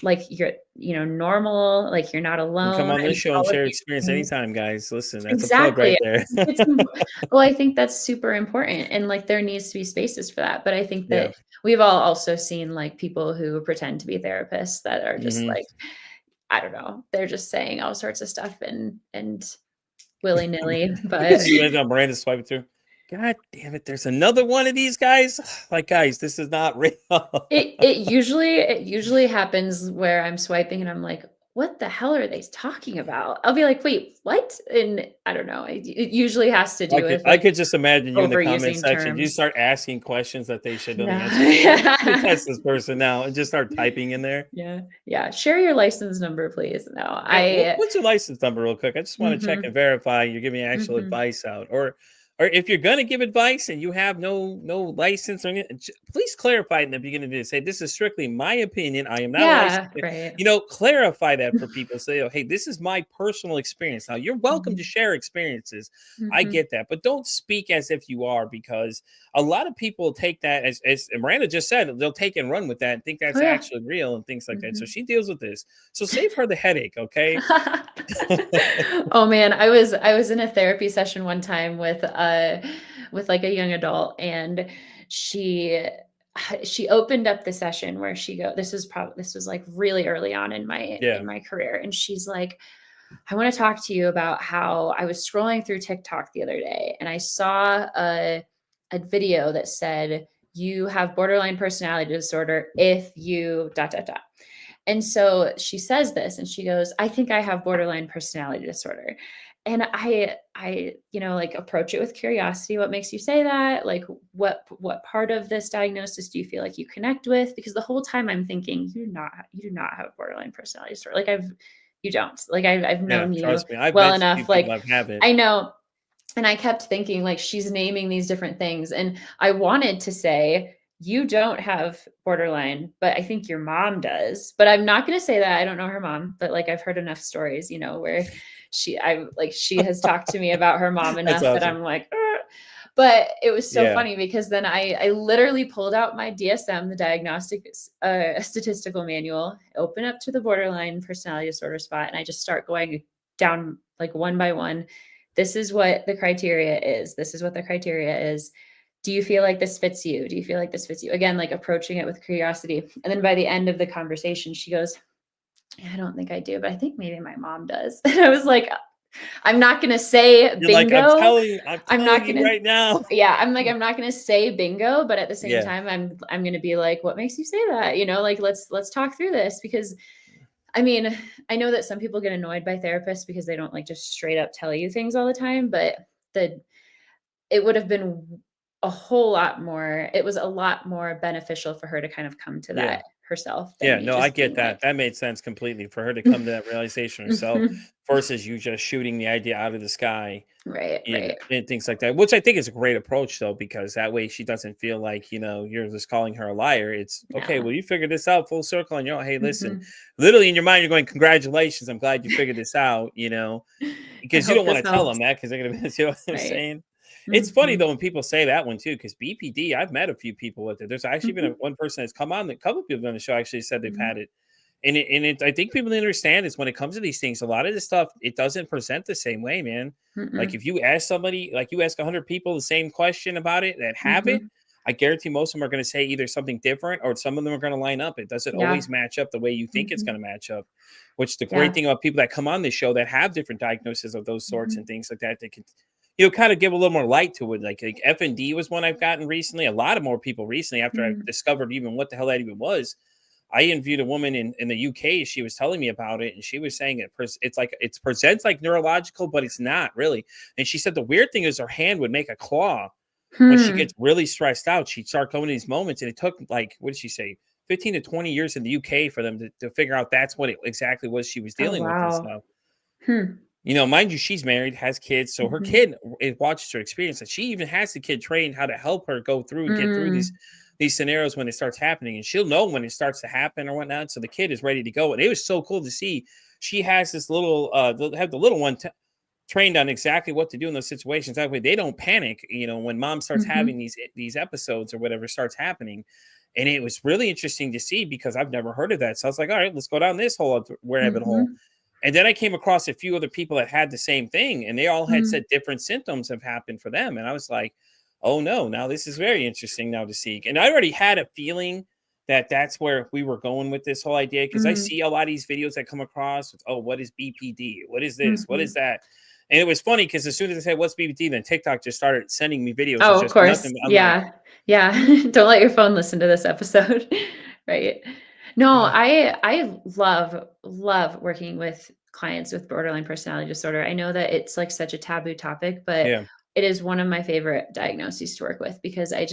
like you're, normal, like you're not You come alone on and this show and all of share these experience things. anytime, guys. Listen, that's a plug Exactly. right there. Well, I think that's super important, and, like, there needs to be spaces for that, but I think Yeah. that we've all also seen, like, people who pretend to be therapists that are just, Hmm. like, I don't know, they're just saying all sorts of stuff and willy-nilly, You could but just imagine Miranda swiping through. God damn it! There's another one of these guys. Like, guys, this is not real. it usually happens where I'm swiping and I'm like, "What the hell are they talking about?" I'll be like, "Wait, what?" And I don't know, it usually has to I do could with, I like, could just imagine you in the comment overusing section. You terms. start asking questions that they should know the answer for. Let me Yeah. test this person now and just start typing in there. Yeah, yeah. Share your license number, please. No, Yeah, I what's your license number, real quick? I just want to check and mhm, verify you're giving actual mhm. advice out, or if you're gonna give advice and you have no license or anything, please clarify in the beginning of this. Say this is strictly my opinion. I am not a licensed. Yeah, right. Clarify that for people. Say, oh, hey, this is my personal experience. Now you're welcome to Mhm, share experiences. I mhm. get that, but don't speak as if you are, because a lot of people take that as Miranda just said. They'll take and run with that and think Oh, that's yeah. actually real and things like that. So Mhm. she deals with this. So save her the headache, okay? Oh, man, I was in a therapy session one time with, like, a young adult, and she she opened up the session where this was, like, really early on in my Yeah. in my career, and she's like, I want to talk to you about how I was scrolling through TikTok the other day and I saw a video that said, you have borderline personality disorder if you dot, dot, dot. And so she says this and she goes, I think I have borderline personality disorder. And I like approach it with curiosity. What makes you say that? Like what part of this diagnosis do you feel like you connect with? Because the whole time I'm thinking, you do not have borderline personality disorder. You don't. Like I've Yeah, known you trust me. I've well met a few enough. people Like that have it. I know, and I kept thinking, like, she's naming these different things, and I wanted to say, "You don't have borderline, but I think your mom does." But I'm not gonna say that, I don't know her mom, but, like, I've heard enough stories, where she has talked to me about her mom That's enough that awesome. I'm like, "Ugh." But it was so Yeah. funny because then I literally pulled out my DSM, the diagnostic statistical manual, open up to the borderline personality disorder spot, and I just start going down, like, one by one. This is what the criteria is. This is what the criteria is. Do you feel like this fits you? Do you feel like this fits you? Again, like approaching it with curiosity. And then by the end of the conversation, she goes, "Yeah, I don't think I do, but I think maybe my mom does." And I was like, I'm not going to say You're like, bingo. I'm I'm telling not you going to right now. yeah, I'm like, I'm not gonna say bingo, but at the same Yeah. time, I'm gonna be like, what makes you say that? Like let's talk through this because I mean, I know that some people get annoyed by therapists because they don't like just straight up tell you things all the time, but the it would have been it was a lot more beneficial for her to kind of come to Yeah. that herself than Yeah, me no, I just get being like, that. That made sense completely for her to come to that realization herself Mhm. versus you just shooting the idea out of the sky, Right, right. and things like that, which I think is a great approach though, because that way she doesn't feel like, you're just calling her a liar. It's okay, Yeah. well, you figured this out full circle and hey, listen, Mhm. literally in your mind, you're going, congratulations, I'm glad you figured this out, I because you hope don't want this to tell helps. them that because they're gonna be, you know what I'm Right. saying? It's funny Mhm. though when people say that one too, because BPD, I've met a few people with it. There's actually been Mhm. one person that's come on, a couple people on the show actually said they've Mhm. had it. I think people need to understand is when it comes to these things, a lot of this stuff, it doesn't present the same way, man. Like Mm-mm. if you ask somebody, like you ask 100 people the same question about it that have it, Mhm. I guarantee most of them are going to say either something different or some of them are going to line up. It doesn't Yeah. always match up the way you think it's going Mhm. to match up, which the great Yeah. thing about people that come on this show that have different diagnoses of those sorts and Mhm. things like that, they can kind of give a little more light to it. Like F&D was one I've gotten recently. A lot of more people recently after I Mm. discovered even what the hell that even was. I interviewed a woman in the UK. She was telling me about it, and she was saying it presents like neurological, but it's not really. And she said the weird thing is her hand would make a claw when she Hmm. gets really stressed out. She'd start going to these moments, and it took like what did she say, 15 to 20 years in the UK for them to figure out that's what it exactly was she was Oh, dealing with and wow. stuff. Hmm. Mind you, she's married, has kids, so her Mhm. kid it watches her experience, and she even has the kid trained how to help her go through and get through these Mm. scenarios when it starts happening, and she'll know when it starts to happen or whatnot. So the kid is ready to go, and it was so cool to see. She has this little, have the little one trained on exactly what to do in those situations. That way, they don't panic. When mom starts having Mhm. these episodes or whatever starts happening. And it was really interesting to see because I've never heard of that. So I was like, all right, let's go down this whole rabbit hole. Mhm. And then I came across a few other people that had the same thing, and they all had Mm. said different symptoms have happened for them. And I was like, oh no, now this is very interesting now to see. And I already had a feeling that that's where we were going with this whole idea because I Mm. see a lot of these videos that come across with, oh, what is BPD? What is this? What is Mhm. that? And it was funny because as soon as I said, what's BPD, then TikTok just started sending me videos of Oh, of just course. nothing. I'm like, Yeah. Yeah. Don't let your phone listen to this episode. Right. No, ah, I love working with clients with borderline personality disorder. I know that it's like such a taboo topic, but yeah. it is one of my favorite diagnoses to work with because I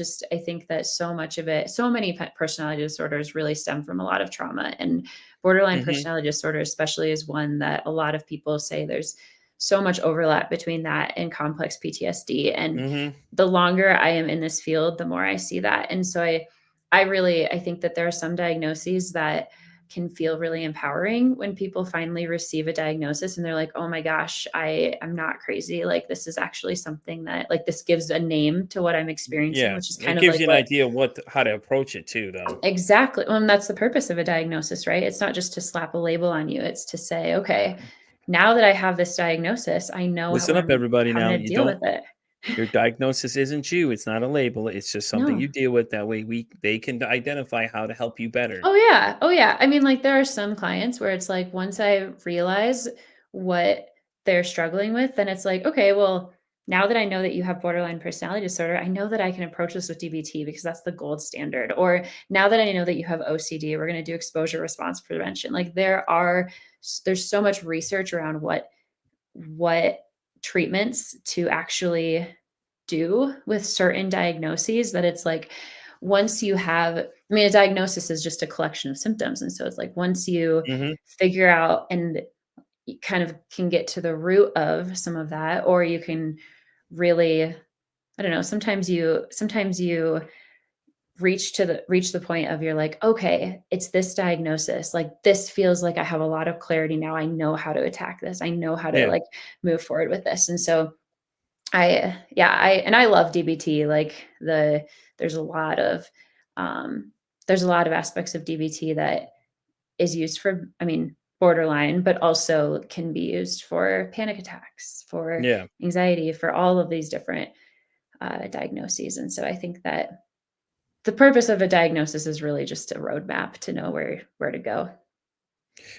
think that so much of it, so many personality disorders really stem from a lot of trauma, and borderline Hmm. personality disorder especially is one that a lot of people say there's so much overlap between that and complex PTSD. And Hmm. the longer I am in this field, the more I see that. And so I think that there are some diagnoses that can feel really empowering when people finally receive a diagnosis and they're like, oh my gosh, I'm not crazy. Like this is actually something that like this gives a name to what I'm experiencing, Yeah. which is It kind of gives like you an what idea of how to approach it too, though. exactly. Well, and that's the purpose of a diagnosis, right? It's not just to slap a label on you. It's to say, okay, now that I have this diagnosis, I know Listen up, everybody. how I'm Now, going to you deal don't with it. your diagnosis isn't you. It's not a label. It's just something No. you deal with. That way, they can identify how to help you better. Oh, yeah. Oh, yeah. I mean, like, there are some clients where it's like, once I realize what they're struggling with, then it's like, okay, well, now that I know that you have borderline personality disorder, I know that I can approach this with DBT because that's the gold standard. Or now that I know that you have OCD, we're going to do exposure response prevention. Like, there's so much research around what treatments to actually do with certain diagnoses that it's like once you have I mean a diagnosis is just a collection of symptoms, and so it's like once you Hmm. figure out and you kind of can get to the root of some of that, or you can really I don't know, sometimes you reach the point of you're like, okay, it's this diagnosis. Like this feels like I have a lot of clarity now. I know how to attack this. I know how to Yeah. like move forward with this. And so I love DBT. Like there's a lot of um there's a lot of aspects of DBT that is used for I mean borderline, but also can be used for panic attacks, for Yeah. anxiety, for all of these different diagnoses. And so I think that the purpose of a diagnosis is really just a roadmap to know where to go.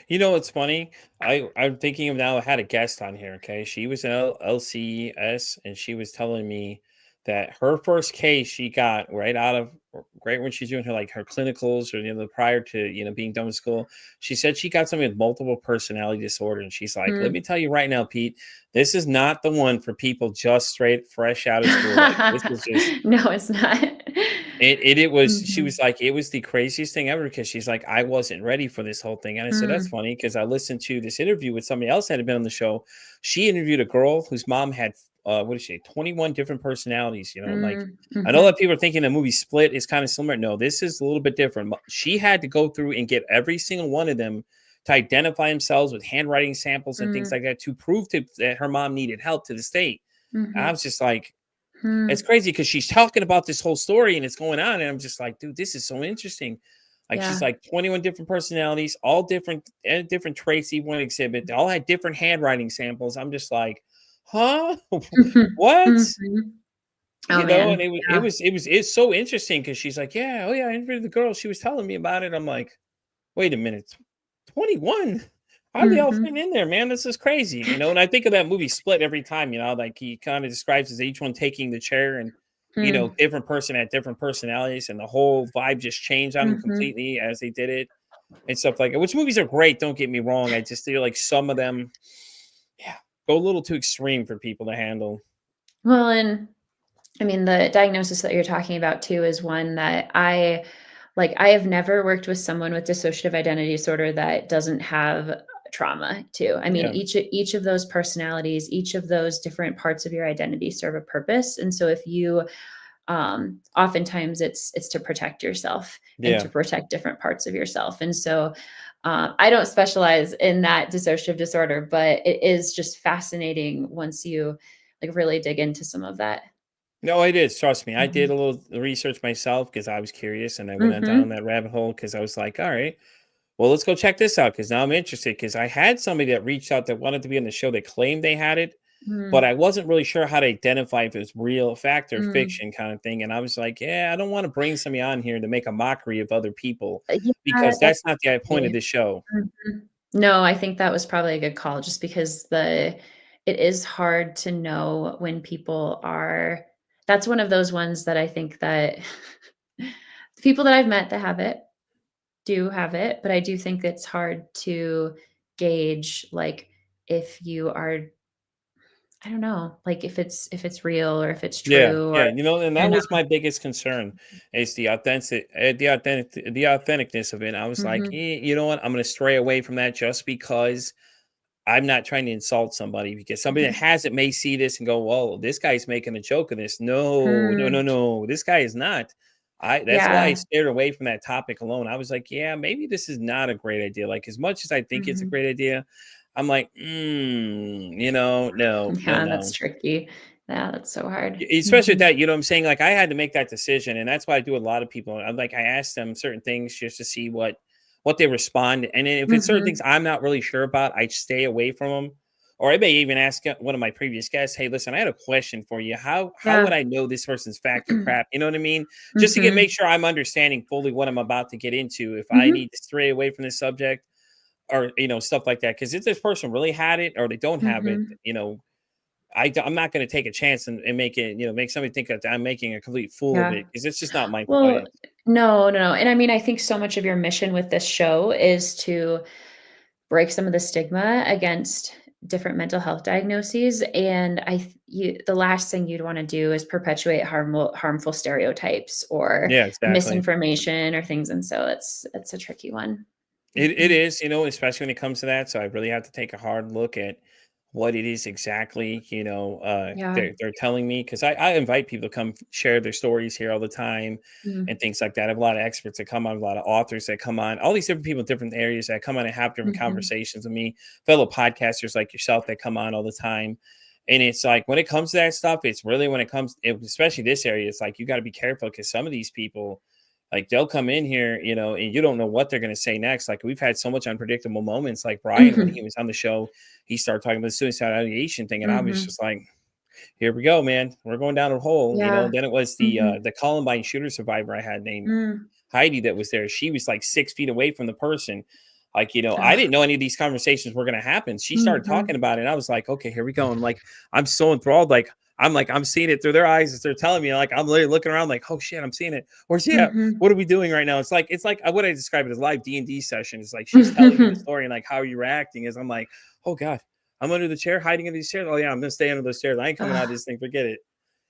It's funny. I'm thinking of now. I had a guest on here. Okay, she was an LCS, and she was telling me that her first case she got right when she's doing her clinicals or prior to being done with school. She said she got something with multiple personality disorder, and she's like, "Let me Mm. tell you right now, Pete, this is not the one for people just straight fresh out of school. Like this is just." No, it's not. It was she Mhm. was like, "It was the craziest thing ever," because she's like, "I wasn't ready for this whole thing." And I said, "That's Mm, funny," because I listened to this interview with somebody else that had been on the show. She interviewed a girl whose mom had, what did she say, 21 different personalities, like, mm, I know mhm, that people are thinking the movie Split is kind of similar. No, this is a little bit different. She had to go through and get every single one of them to identify themselves with handwriting samples and things mm, like that to prove that her mom needed help to the state. I mhm, was just like, it's hmm. crazy because she's talking about this whole story and it's going on, and I'm just like, dude, this is so interesting. Like she's Yeah. like 21 different personalities, all different traits even one exhibit. They all had different handwriting samples. I'm just like, huh? Mhm, What? mhm. Oh, And man. Yeah. it's so interesting because she's like, yeah, I interviewed the girl. She was telling me about it. I'm like, wait a minute, 21? how are they all Mhm. fitting in there, man? This is crazy, And I think of that movie Split every time, like he kind of describes as each one taking the chair and, Mm. different person had different personalities and the whole vibe just changed on them Mhm. completely as they did it and stuff like that. Which movies are great, don't get me wrong. I just feel like some of them, yeah, go a little too extreme for people to handle. Well, and I mean, the diagnosis that you're talking about too is one that I have never worked with someone with dissociative identity disorder that doesn't have trauma too. I mean, Yeah. each of those personalities, each of those different parts of your identity serve a purpose. And so if you oftentimes it's to protect yourself and to Yeah. protect different parts of yourself. And so I don't specialize in that dissociative disorder, but it is just fascinating once you like really dig into some of that. No, it is. Trust me. I did Mhm. a little research myself because I was curious and I went on down Mhm. that rabbit hole because I was like, all right, well, let's go check this out because now I'm interested because I had somebody that reached out that wanted to be on the show that claimed they had it, but Mm. I wasn't really sure how to identify if it was real fact or Mm. fiction kind of thing. And I was like, yeah, I don't want to bring somebody on here to make a mockery of other people Yeah, because that's not the point of definitely. this show. Mhm. No, I think that was probably a good call just because the it is hard to know when people are that's one of those ones that I think that the people that I've met that have it do have it, but I do think it's hard to gauge, like, if you are I don't know, like, if it's real or if it's Yeah, true or yeah, and you that know? was my biggest concern is the authenticness of it. I was like, Mhm. you know what? I'm going to stray away from that just because I'm not trying to insult somebody because somebody that Mhm. has it may see this and go, "Well, this guy's making a joke of this." No, no, no, Mm. no. This guy is not. That's why I Yeah. stayed away from that topic alone. I was like, yeah, maybe this is not a great idea. Like as much as I think it's a Mhm. great idea, I'm like, no, no, no, Yeah, that's no. tricky. Yeah, that's so hard. Especially with Mhm. that, what I'm saying? Like, I had to make that decision, and that's why I do a lot of people. I'm like, I ask them certain things just to see what they respond, and then if it's certain things Mhm. I'm not really sure about, I stay away from them. Or I may even ask one of my previous guests, "Hey, listen, I had a question for you. How would Yeah. I know this person's fact or crap?" You know what I mean? Just to make Mhm. sure I'm understanding fully what I'm about to get into. If I Mhm. need to stray away from this subject, or stuff like that, because if this person really had it or they don't have it, Mhm. I'm not gonna take a chance and make it, make somebody think that I'm making a complete fool of Yeah. it because it's just not my Well, place. no, no, no, and I mean, I think so much of your mission with this show is to break some of the stigma against different mental health diagnoses, and the last thing you'd wanna do is perpetuate harmful stereotypes or Yeah, exactly. misinformation or things, and so it's a tricky one. It Mhm. is, especially when it comes to that. So I really have to take a hard look at what it is exactly, Yeah. they're telling me because I invite people to come share their stories here all the time Mm. and things like that. I have a lot of experts that come on, a lot of authors that come on, all these different people in different areas that come on and have different Mhm. conversations with me, fellow podcasters like yourself that come on all the time. And it's like when it comes to that stuff, it's really when it comes, especially this area, it's like you got to be careful because some of these people, like they'll come in here, and you don't know what they're going to say next. Like we've had so much unpredictable moments. Like Brian, when he Mhm. was on the show, he started talking about the suicide ideation thing, and I was Mhm. just like, "Here we go, man. We're going down a hole." Yeah. Then it was Mhm. the Columbine shooter survivor I had named Mm. Heidi that was there. She was like 6 feet away from the person. Like, I Ugh. didn't know any of these conversations were gonna happen. She started talking Mhm. about it, and I was like, okay, here we go. And I'm so enthralled. I'm seeing it through their eyes as they're telling me. Like, I'm literally looking around, like, oh shit, I'm seeing it. Where's she at? Mhm. What are we doing right now? It's like what I describe it as live D&D session. It's like she's telling me the story and like how you're reacting is I'm like, oh God, I'm under the chair, hiding in these chairs. Oh yeah, I'm gonna stay under those chairs. I ain't coming out of Ugh. this thing. Forget it.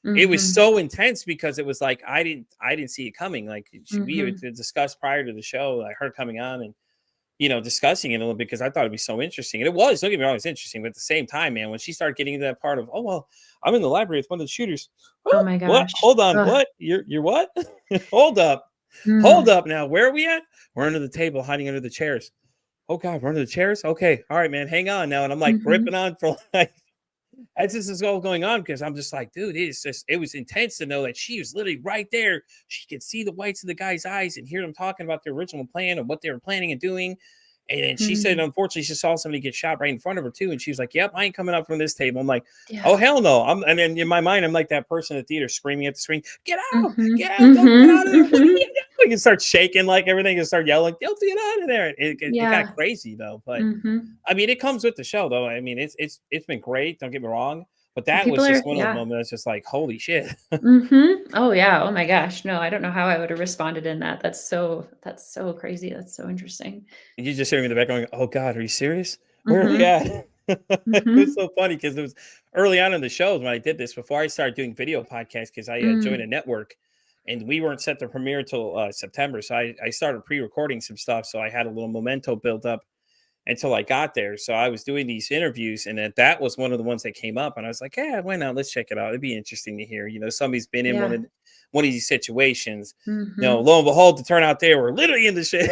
It was Mhm. so intense because it was like I didn't see it coming. Like we Mhm. had discussed prior to the show, like her coming on and discussing it a little bit because I thought it'd be so interesting. And it was, don't get me wrong, it's interesting, but at the same time, man, when she started getting into that part of, oh well, I'm in the library with one of the shooters. Oh Oh, my what? gosh. Hold on, Ugh. what? You're what? Hold up. Hold Mm. up now. Where are we at? We're under the table, hiding under the chairs. Oh God, we're under the chairs? Okay. All right, man. Hang on now. And I'm like Mhm. gripping on for like as this is all going on because I'm just like, dude, it was intense to know that she was literally right there. She could see the whites of the guy's eyes and hear them talking about their original plan and what they were planning and doing. And then she said, Mhm. unfortunately, she saw somebody get shot right in front of her too. And she was like, "Yep, I ain't coming up from this table." I'm like, Yeah. "Oh hell no!" And then in my mind, I'm like that person at the theater screaming at the screen, "Get out! Mhm. Get out! Don't get Mhm. out of there! What are Mhm. you like it starts shaking, like everything, and start yelling, "Guilty, get out of there!" It got Yeah. crazy though, but Mhm. I mean, it comes with the show though. I mean, it's been great. Don't get me wrong, but that People was are just one of the yeah. moments. Just like holy shit. Mhm. Oh, yeah. Oh my gosh. No, I don't know how I would have responded in that. That's so crazy. That's so interesting. You just hearing in the back going, "Oh God, are you serious? Where are they Mhm. at?" It was Mhm. so funny because it was early on in the shows when I did this before I started doing video podcasts because I joined a Mm. network and we weren't set to premiere till September. So I started pre-recording some stuff. So I had a little memento built up until I got there. So I was doing these interviews and that was one of the ones that came up. And I was like, yeah, why not? Let's check it out. It'd be interesting to hear. Somebody's been in Yeah. one of these situations. Mhm. Lo and behold, to turn out they were literally in the shit.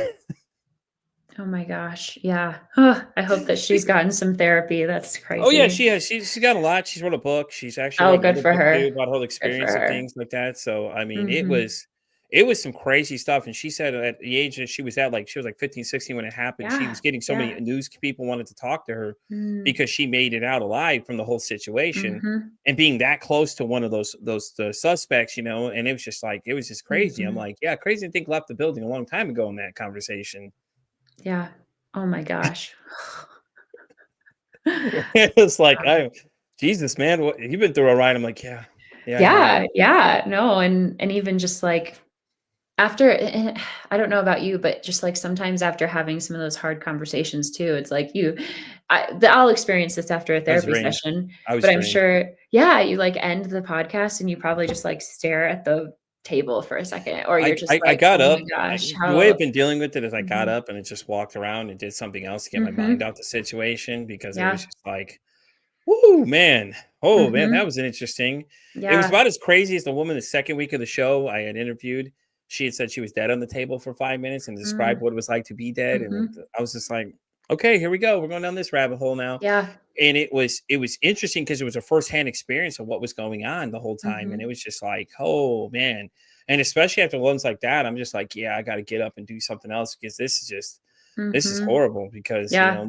Oh my gosh. Yeah. Ugh, I hope that she's gotten some therapy. That's Oh yeah, crazy. she has. She's got a lot. She's wrote a book. She's actually Oh, wrote good another for book too her. about her Good for experience and her. things like that. So I mean, Mhm. it was some crazy stuff. And she said at the age that she was at, like she was like 15, 16 when it happened, she Yeah. was getting so many Yeah. news people wanted to talk to her Mm. because she made it out alive from the whole situation Mhm. and being that close to one of those the suspects, and it was just like it was just crazy. I'm Mhm. like, yeah, crazy to think left the building a long time ago in that conversation. Yeah. Oh my gosh. It's like, I Jesus, man, what you've been through a ride. I'm like, yeah, yeah, I have. Yeah, yeah, no, and even just, like, after I don't know about you, but just, like, sometimes after having some of those hard conversations too, it's like I'll experience this after a I was therapy drained. session, I was but I'm drained. sure yeah, you, like, end the podcast and you probably just, like, stare at the table for a second, or you're just I like, got "Oh my up. gosh, The way I've how" been dealing with it is I got Mhm, up and I just walked around and did something else to get my mind mhm, out the situation because it was yeah, just like, "Woo, man. Oh, man, that mhm, was an interesting." It was yeah, about as crazy as the woman the second week of the show I had interviewed. She had said she was dead on the table for 5 minutes and described mm, what it was like to be dead, and mhm, I was just like, "Okay, here we go. We're going down this rabbit hole now." yeah, And it was interesting because it was a firsthand experience of what was going on the whole time, and it mhm, was just like, oh man. And especially after ones like that, I'm just like, yeah, I got to get up and do something else because this is mhm, horrible because yeah.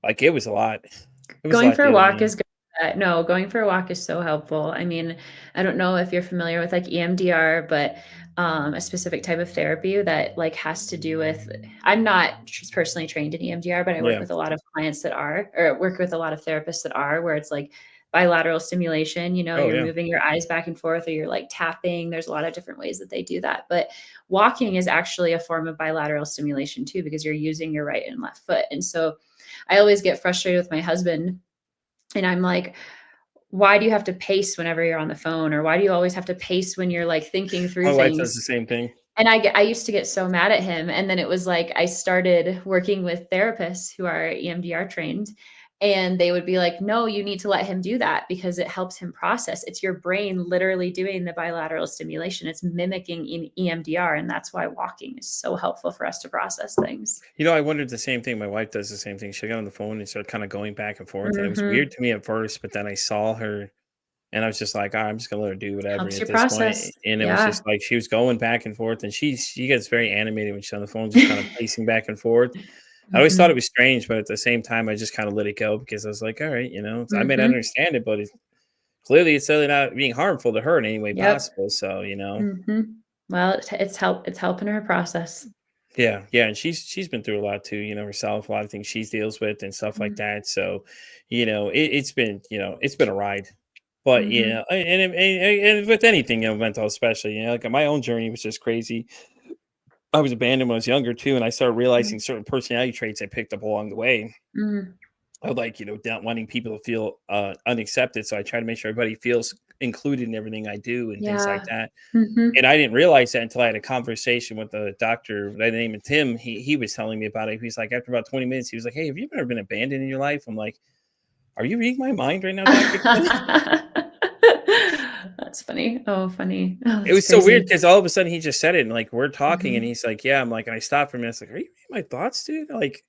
like it was a lot. It was a Going lot for a dealing walk with. is good. No, going for a walk is so helpful. I mean, I don't know if you're familiar with, like, EMDR, but, a specific type of therapy that, like, has to do with I'm not just personally trained in EMDR, but I work Yeah. with a lot of clients that are or work with a lot of therapists that are, where it's, like, bilateral stimulation, Oh you're yeah. moving your eyes back and forth or you're, like, tapping. There's a lot of different ways that they do that, but walking is actually a form of bilateral stimulation too because you're using your right and left foot, and so I always get frustrated with my husband and I'm like, why do you have to pace whenever you're on the phone? Or why do you always have to pace when you're like thinking through My wife does the things? same thing. And I used to get so mad at him. And then it was like I started working with therapists who are EMDR trained. And they would be like, no, you need to let him do that because it helps him process. It's your brain literally doing the bilateral stimulation. It's mimicking EMDR. And that's why walking is so helpful for us to process things. I wondered the same thing. My wife does the same thing. She got on the phone and started kind of going back and forth, and it was weird Hmm. to me at first, but then I saw her. And I was just like, I'm just gonna let her do whatever Helps at you this point. process. And it was Yeah. just like she was going back and forth, and she gets very animated when she's on the phone, just kind of pacing back and forth. I always thought it Hmm. was strange, but at the same time, I just kind of let it go because I was like, all right, I may not Hmm. understand it, but clearly it's certainly not being harmful to her in any way Yep. possible. So, Mhm. Well, it's helping her process. yeah, yeah, and she's been through a lot too, herself, a lot of things she deals with and stuff like Mm, that. So, it's been, it's been a ride. But mhm, and with anything, mental, especially, like my own journey was just crazy. I was abandoned when I was younger too, and I started realizing mm, certain personality traits I picked up along the way. mm. I like, not wanting people to feel unaccepted, so I try to make sure everybody feels included in everything I do and things like Yeah. that. Mhm. And I didn't realize that until I had a conversation with a doctor by the name of Tim. He was telling me about it. He's like, after about 20 minutes, he was like, "Hey, have you ever been abandoned in your life?" I'm like, "Are you reading my mind right now, Doctor Tim?" That's funny. Oh, funny. Oh, It that's was so weird crazy. because all of a sudden he just said it, and like we're talking, and Mhm. he's like, "Yeah." I'm like, and I stopped for a minute. I was like, "Are you reading my thoughts, dude?" Like,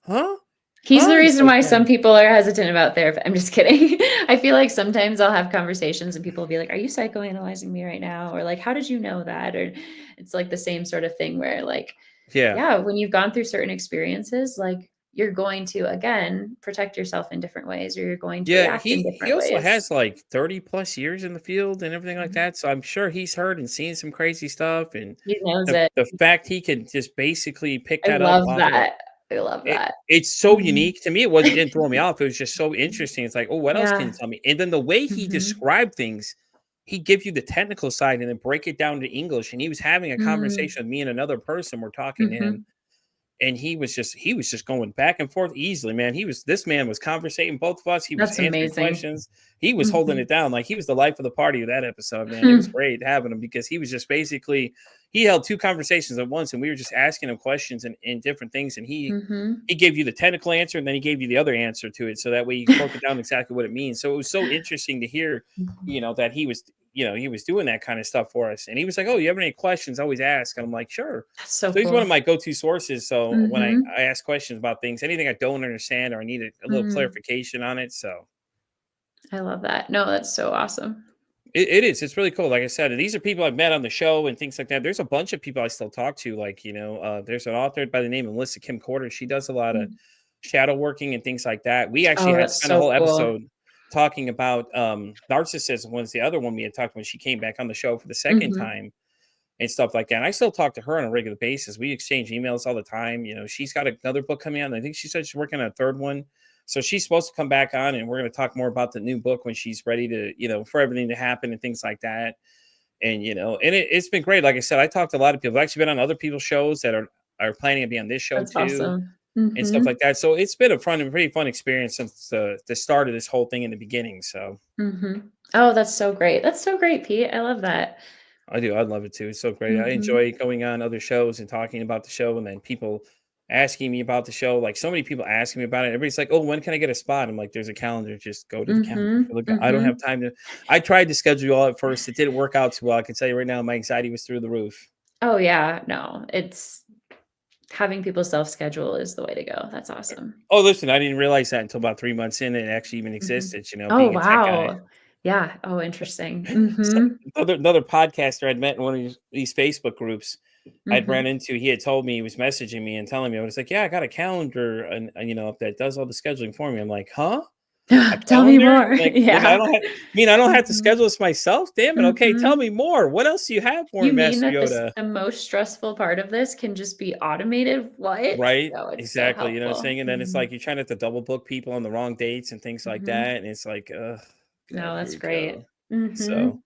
huh? He's the Huh? He's reason like, why yeah. some people are hesitant about therapy. I'm just kidding. I feel like sometimes I'll have conversations and people will be like, "Are you psychoanalyzing me right now?" Or like, "How did you know that?" Or it's like the same sort of thing where like Yeah. yeah, when you've gone through certain experiences, like you're going to, again, protect yourself in different ways, or you're going to Yeah, react in he different also ways. has like 30 plus years in the field and everything like Mhm. that. So I'm sure he's heard and seen some crazy stuff. And He knows the it. the fact he could just basically pick I that up love off of that. I love it, that. it's so Mhm. unique to me. It didn't throw me off. It was just so interesting. It's like, oh, what else can you Yeah. tell me? And then the way he Mhm. described things, he give you the technical side and then break it down to English. And he was having a Mm. conversation with me and another person. We're talking to him, Mhm. and he was just going back and forth easily, man. This man was conversating both of us. He was That's answering amazing. questions. He was holding Mhm. it down. Like, he was the life of the party of that episode, man. It was Hmm. great having him because he was just basically he held two conversations at once, and we were just asking him questions and different things, and Mhm. he gave you the technical answer, and then he gave you the other answer to it, so that way he broke it down exactly what it means. So it was so interesting to hear, Mhm. that he was doing that kind of stuff for us. And he was like, "Oh, you have any questions? Always ask." And I'm like, "Sure." That's so So he's one of cool. my go-to sources. So when I, Mhm. I ask questions about things, anything I don't understand or I need a little Mm. clarification on it. So I love that. No, that's so awesome. it is. It's really cool. Like I said, these are people I've met on the show and things like that. There's a bunch of people I still talk to. Like, there's an author by the name of Melissa Kim Porter. She does a lot of Mm. shadow working and things like that. We actually Oh, had that's spent a so whole cool. episode talking about narcissism was the other one we had talked when she came back on the show for the second Mhm. time and stuff like that. And I still talk to her on a regular basis. We exchange emails all the time. She's got another book coming out, and I think she said she's working on a third one. So she's supposed to come back on, and we're going to talk more about the new book when she's ready to, for everything to happen and things like that. And it's been great. Like I said, I talked to a lot of people. I've actually been on other people's shows that are planning to be on this show That's too, awesome. and stuff like Mhm. that. So it's been a pretty fun experience since the start of this whole thing in the beginning. So Mhm. Oh, that's so great. That's so great, Pete. I love that. I do. I love it too. It's so great. I Mhm. enjoy going on other shows and talking about the show, and then people asking me about the show. Like, so many people asking me about it. Everybody's like, "Oh, when can I get a spot?" I'm like, "There's a calendar. Just go to the calendar." Mhm. Look, I don't have Mhm. time to. I tried to schedule you all at first. It didn't work out too well. I can tell you right now, my anxiety was through the roof. Oh, yeah. No, it's having people self-schedule is the way to go. That's awesome. Oh, listen, I didn't realize that until about 3 months in, it actually even Mhm. existed. Oh, Being a tech guy. wow. Yeah. Oh, interesting. So Mhm. another podcaster I'd met in one of these Facebook groups I'd ran Mhm. into, he had told me, he was messaging me and telling me, I was like, "Yeah, I got a calendar and that does all the scheduling for me." I'm like, "Huh? A Tell me calendar?" more. I'm like, Yeah. I don't have to Mhm. schedule this myself? Damn it. Okay, tell me Mhm. more. What else do you have for You me, mean Master that Yoda? the most stressful part of this can just be automated? What? Right? No, it's so Exactly. You know what I'm helpful. saying? And then it's Mhm. like you're trying not to double book people on the wrong dates and things like Mhm. that. And it's like, God, No, here that's we great. go. So Mhm.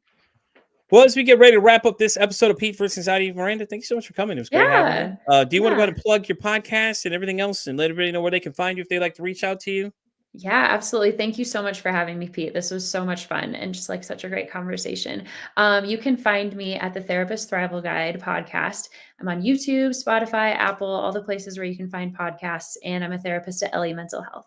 well, as we get ready to wrap up this episode of Pete versus Anxiety, Miranda, thank you so much for coming. It was great having Yeah. you. Do you want to go ahead Yeah. and plug your podcast and everything else and let everybody know where they can find you if they'd like to reach out to you? Yeah, absolutely. Thank you so much for having me, Pete. This was so much fun and just like such a great conversation. You can find me at the Therapist Thrival Guide podcast. I'm on YouTube, Spotify, Apple, all the places where you can find podcasts. And I'm a therapist at LE Mental Health.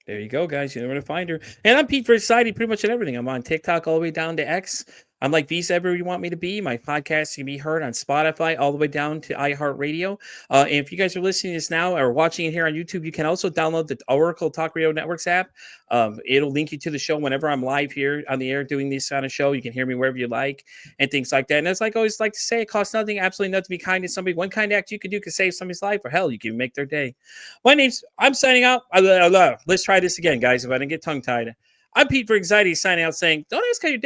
There you go, guys. You know where to find her. And I'm Pete for Society, pretty much at everything. I'm on TikTok all the way down to X. I'm like Visa everywhere you want me to be. My podcast can be heard on Spotify all the way down to iHeartRadio. And if you guys are listening to this now or watching it here on YouTube, you can also download the Oracle Talk Radio Networks app. It'll link you to the show whenever I'm live here on the air doing this kind of show. You can hear me wherever you like and things like that. And as like I always like to say, it costs nothing, absolutely nothing to be kind to somebody. One kind act you could do could save somebody's life, or hell, you can make their day. I'm signing out. Let's try this again, guys. If I didn't get tongue tied, I'm Pete for Anxiety signing out saying, don't ask how your